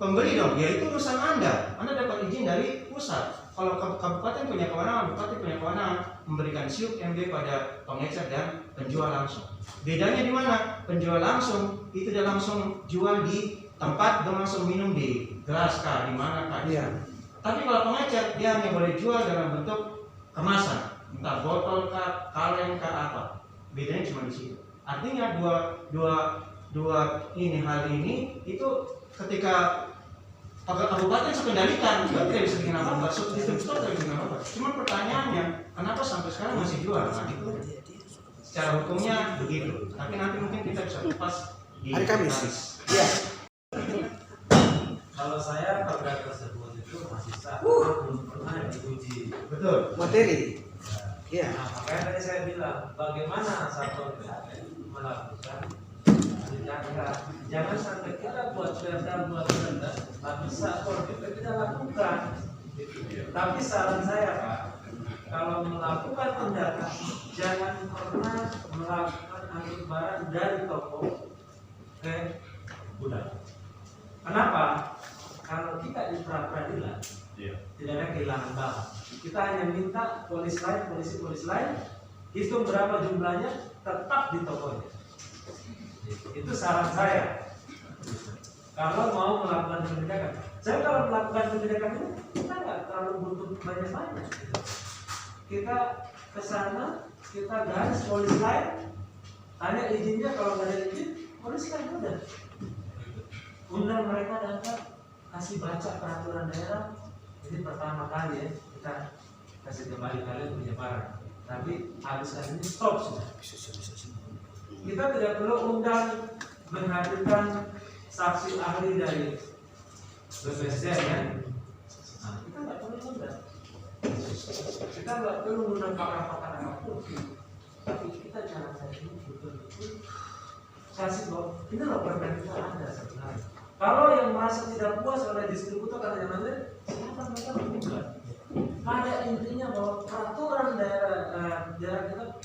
pembeli dong, ya itu urusan Anda dapat izin dari pusat. Kalau kabupaten punya kewenangan, bupati punya kewenangan memberikan siup MB pada pengecer dan penjual langsung. Bedanya di mana? Penjual langsung itu dia langsung jual di tempat dan langsung minum di gelas kah, di mana kah. Iya. Tapi kalau pengecer dia hanya boleh jual dalam bentuk kemasan, entah botol kah, kaleng kah, apa. Bedanya cuma di situ. Artinya dua hal ini itu ketika kabupaten sekendalikan juga tidak bisa bikin apa-apa, subdistributor tidak bikin apa-apa. Cuma pertanyaannya, kenapa sampai sekarang masih jual? Nah, itu secara hukumnya begitu. Tapi nanti mungkin kita bisa kupas di hari Kamis. Iya. Kalau saya perda tersebut itu masih sah, belum pernah diuji. Betul. Materi. Iya. Nah, makanya tadi saya bilang, bagaimana Satpol PP melakukan tindakan. Jangan sampai kita buat perda, tapi Satpol PP kita lakukan. Tapi saran saya Pak, kalau melakukan tindakan, jangan pernah melakukan angkut barang dari toko ke gudang. Kenapa? Kalau kita di pra-peradilan, tidak ada kehilangan barang. Kita hanya minta polisi lain, hitung berapa jumlahnya, tetap di tokonya. Itu saran saya. Kalau mau melakukan penindakan, saya kalau melakukan penindakan ini, kita nggak terlalu butuh banyak-banyak. Kita ke sana, kita garis polisi lain, tanya izinnya, kalau nggak ada izin, polisi lain udah undang mereka datang, kasih kasih baca peraturan daerah. Ini pertama kali ya kita kasih kembali kalian penyebaran. Tapi habis kali ini stop sudah. Kita tidak perlu undang menghadirkan saksi ahli dari BPSDM ya. Nah, kita nggak perlu undang. Kita nggak perlu undang pakar-pakar apapun. Tapi kita jangan ini betul-betul kasih bahwa ini loh perda kita ada sebenarnya. Kalau yang merasa tidak puas oleh distributor karena yang lain, silakan mereka menggugat. Pada intinya bahwa peraturan daerah kita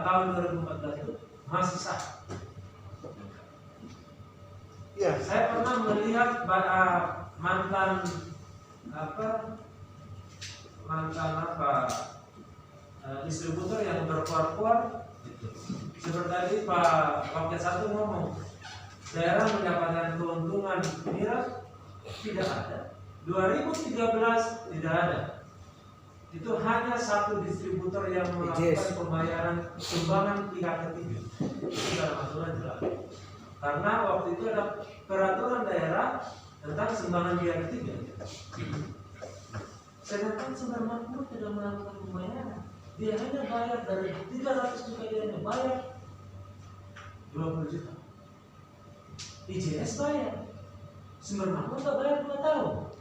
tahun 2014 itu masih sah. Ya. Saya pernah melihat mantan distributor yang berkuar-kuar. Seperti tadi Pak Wakil Satu ngomong, daerah mendapatkan keuntungan miras tidak ada. 2013 tidak ada. Itu hanya satu distributor yang melakukan pembayaran sumbangan pihak ketiga. Itu dalam aturan jelas. Karena waktu itu ada peraturan daerah tentang sumbangan pihak ketiga. Sedangkan Sumber Makmur tidak melakukan pembayaran. Dia hanya bayar dari 300 juta, dia hanya bayar 20 juta. IJS bayar. Sumber Makmur tak bayar 2 tahun.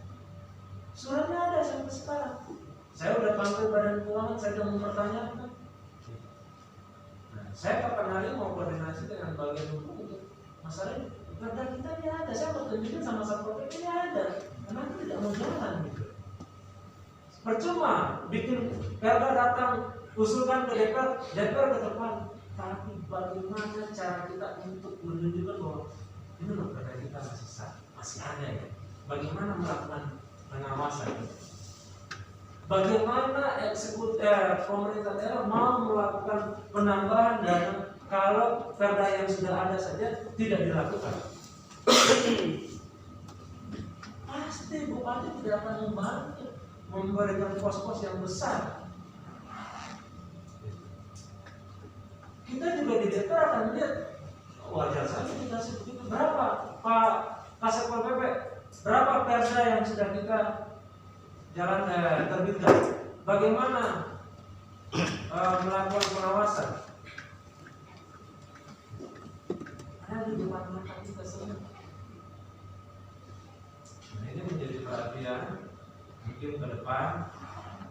Suratnya ada sampai sekarang. Saya udah panggil Badan Keuangan, saya sudah mempertanyakan. Nah, saya kapan hari mau koordinasi dengan bagian hukum untuk masalah ini. Perda kita ini ada, saya mau tunjukin sama Satpol PP ini ada. Karena itu tidak mau jalan gitu. Percuma bikin perda datang usulkan ke DPR ke depan. Tapi bagaimana cara kita untuk menunjukkan bahwa ini loh perda kita masih sah, masih ada ya. Bagaimana melakukan pengawasan? Bagaimana pemerintah daerah mau melakukan penambahan dana kalau perda yang sudah ada saja tidak dilakukan? Pasti bupati tidak akan membantu memberikan pos-pos yang besar. Kita juga di DPR akan lihat wajar saja dikasih begitu. Berapa Pak Satpol PP? Berapa perda yang sudah kita jalan terbitkan? Bagaimana melakukan pengawasan? Ada di depan mata kita semua. Nah, ini menjadi perhatian mungkin ke depan.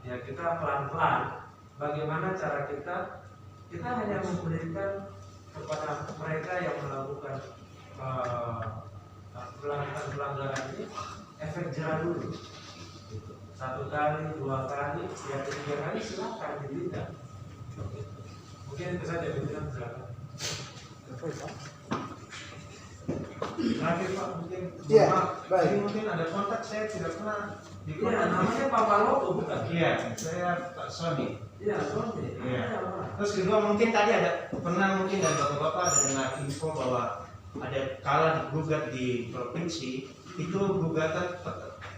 Ya kita pelan-pelan. Bagaimana cara kita hanya memberikan kepada mereka yang melakukan pelanggaran ini efek jerah dulu. 1 kali, 2 kali, ya 3 kali silakan ditindak. Mungkin itu saja pimpinan, silakan. Terakhir Pak, mungkin baik. Ini mungkin ada kontak, saya tidak pernah Iya, namanya Pak Malopo bukan? Iya, saya Pak Sony. Iya, Sony. Iya. Terus kedua mungkin tadi ada pernah mungkin dari bapak-bapak ada dengar info bahwa ada kala digugat di provinsi itu gugatan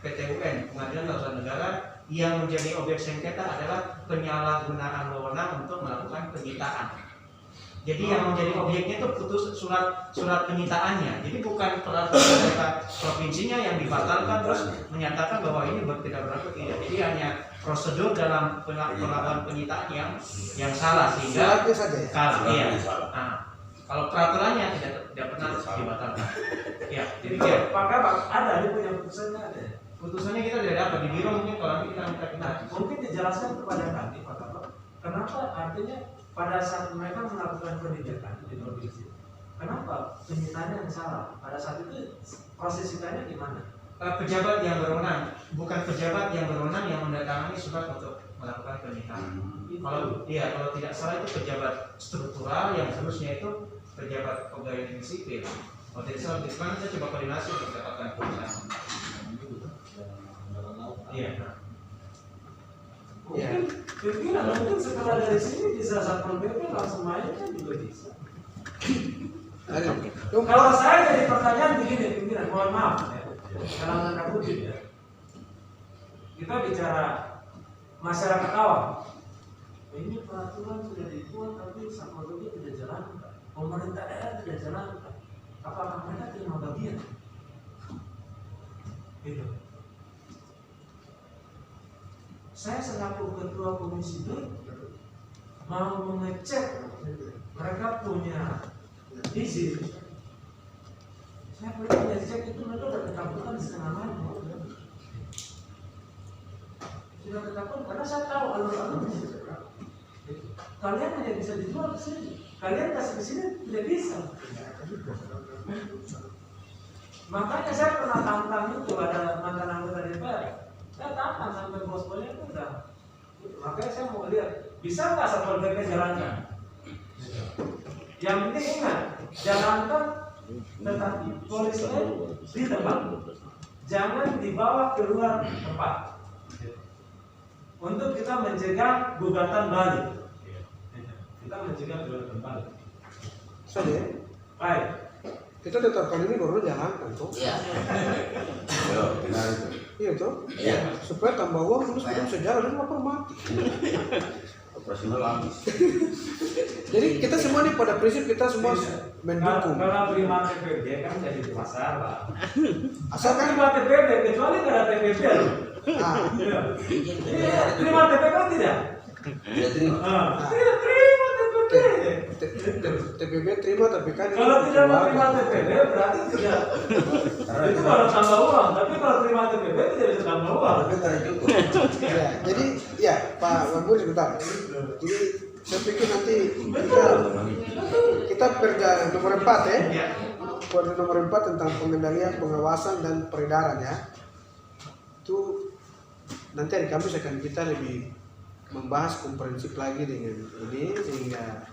PT UN Pengadilan Tata Usaha Negara yang menjadi objek sengketa adalah penyalahgunaan wewenang untuk melakukan penyitaan. Jadi yang menjadi objeknya itu putus surat penyitaannya. Jadi bukan peraturan provinsinya yang dibatalkan terus menyatakan bahwa ini tidak berlaku, tidak. Jadi hanya prosedur dalam pelakuan penyitaan yang salah sehingga kalah. Iya. Nah, kalau peraturannya tidak pernah dibatalkan. Ya, jadi Pak Kabak ada, dia punya putusannya ada. Putusannya kita tidak dapat di biro, mungkin kalau nanti kita minta. Mungkin dijelaskan kepada kami Pak Kabak. Kenapa artinya pada saat mereka melakukan penindakan di provinsi, kenapa penyitaannya yang salah? Pada saat itu proses sitanya gimana? Pejabat yang berwenang, bukan pejabat yang berwenang yang mendatangani surat untuk melakukan penyitaan. Kalau tidak salah itu pejabat struktural, yang seterusnya itu pejabat pegawai negeri sipil. Kalau tidak salah, di sana saya coba koordinasi untuk mendapatkan perusahaan. Iya. Mungkin setelah dari sini bisa Satpol PP langsung main kan juga bisa. Kalau saya jadi pertanyaan begini, pimpinan, mohon maaf ya, kalangan kabudin ya. Kita bicara masyarakat awam. Ini peraturan sudah dibuat tapi Satpol PP tidak jalankan. Pemerintah daerah tidak jalankan. Apakah mereka terima bagian? Gitu. Saya selaku ketua komisi itu mau mengecek mereka punya izin. Saya perlu mengecek itu mereka udah ketakutan setengah malam. Sudah ketakutan karena saya tahu alur-alurnya. Kalian hanya bisa dijual ke sini. Kalian kasih ke sini tidak bisa. Makanya saya pernah tantang itu ada mantan anggota DPR. Saya tantang sampai bos-bosnya itu udah. Makanya saya mau lihat bisa nggak Satpol PP jalankan. Yang penting ingat jalankan, tetapi polisnya di tempat. Jangan dibawa keluar tempat. Untuk kita mencegah gugatan balik. Kita mencegah gugatan balik. Saja. Baik. Kita tetapkan ini baru jalankan tuh. Iya. Yo, benar itu. Iya tuh. Iya. Supaya tambah uang terus kita bisa jalan dan lapor mati. Operasional habis. Jadi kita semua nih pada prinsip kita semua mendukung. Kalau terima TPB kan jadi masalah. Asalkan Terima TPB kecuali nggak ada TPB loh. ah, Iya, terima TPB tidak? Dia terima. Tidak terima TPB. TPB terima tapi kan Kalau tidak terima TPB berarti tidak. Itu kalau tambah uang, tapi kalau terima TPB tidak bisa tambah uang. Tapi nggak cukup. ya, jadi ya Pak Wambur sebentar. Jadi saya pikir nanti kita perda nomor 4 ya. Perda nomor 4 tentang pengendalian, pengawasan dan peredaran ya. Itu nanti hari Kamis akan kita lebih membahas komprehensif lagi dengan ini sehingga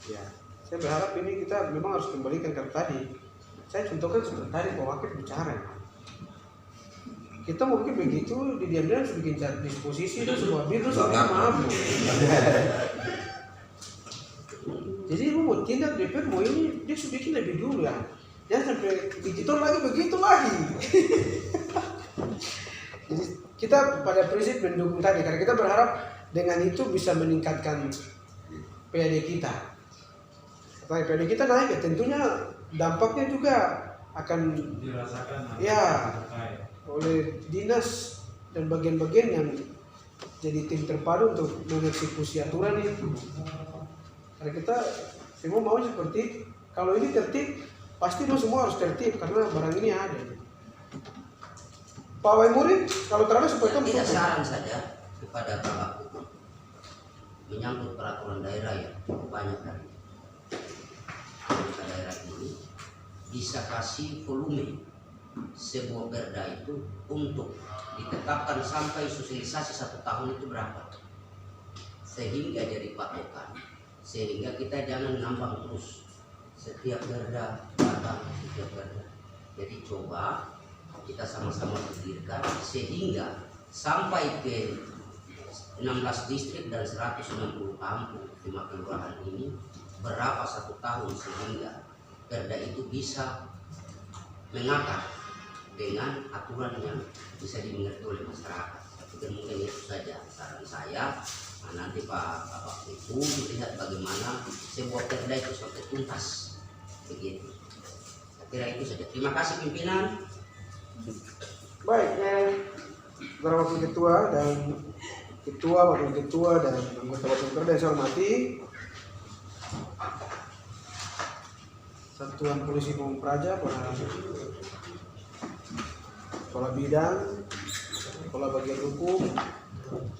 ya saya berharap ini kita memang harus kembalikan ke tadi. Saya contohkan seperti tadi Pak Wakil bicara. Kita mau bikin begitu di diam-diam harus bikin disposisi itu semua biru semua maaf. Jadi mau tindak DPR mau ini dia sudah bikin lebih dulu ya. Jangan sampai digital lagi begitu lagi. Jadi kita pada prinsip mendukung tadi karena kita berharap dengan itu bisa meningkatkan PAD kita. Setelah PAD kita naik ya tentunya dampaknya juga akan Dirasakan ya oleh dinas dan bagian-bagian yang jadi tim terpadu untuk mengeksekusi aturan itu. Karena kita semua mau seperti kalau ini tertib pasti semua harus tertib karena barang ini ada. Pak Waimuri, kalau terlalu seperti itu Tidak saran saja kepada Bapak Hukum menyangkut peraturan daerah yang banyak dari daerah ini bisa kasih volume sebuah perda itu untuk ditetapkan sampai sosialisasi 1 tahun itu berapa sehingga jadi patokan sehingga kita jangan ngambang terus setiap perda datang setiap perda. Jadi coba kita sama-sama pikirkan sehingga sampai ke 16 distrik dan 160 kampung 5 kelurahan ini berapa 1 tahun sehingga perda itu bisa mengakar dengan aturan yang bisa dimengerti oleh masyarakat. Tapi mungkin itu saja saran saya. Nah, nanti Bapak itu melihat bagaimana sebuah perda itu sampai tuntas begitu. Saya kira itu saja. Terima kasih pimpinan. baik para wakil ketua dan wakil ketua dan anggota perda yang saya hormati, Satuan Polisi Pamung Praja, para kepala bidang, kepala bagian hukum,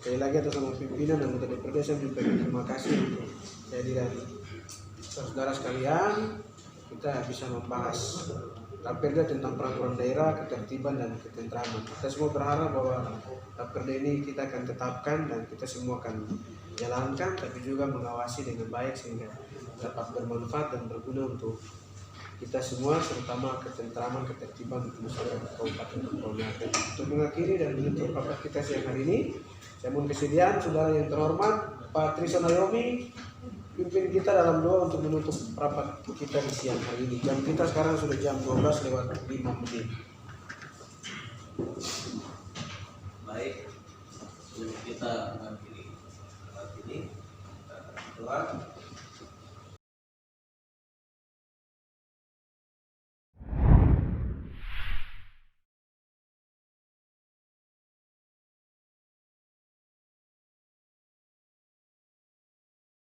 sekali lagi atas nama pimpinan dan anggota DPRD saya menyampaikan terima kasih untuk kehadiran saudara sekalian. Kita bisa membahas Raperda tentang peraturan daerah, ketertiban dan ketentraman. Kita semua berharap bahwa Raperda ini kita akan tetapkan dan kita semua akan jalankan, tapi juga mengawasi dengan baik sehingga dapat bermanfaat dan berguna untuk kita semua, terutama ketentraman, ketertiban untuk masyarakat Kabupaten Kepulauan Riau. Untuk mengakhiri dan menutup rapat kita siang hari ini, saya mohon kesediaan saudara yang terhormat Pak Trisson Ayomi pimpin kita dalam doa untuk menutup rapat kita di siang hari ini. Jam kita sekarang sudah jam 12:05. Baik, kita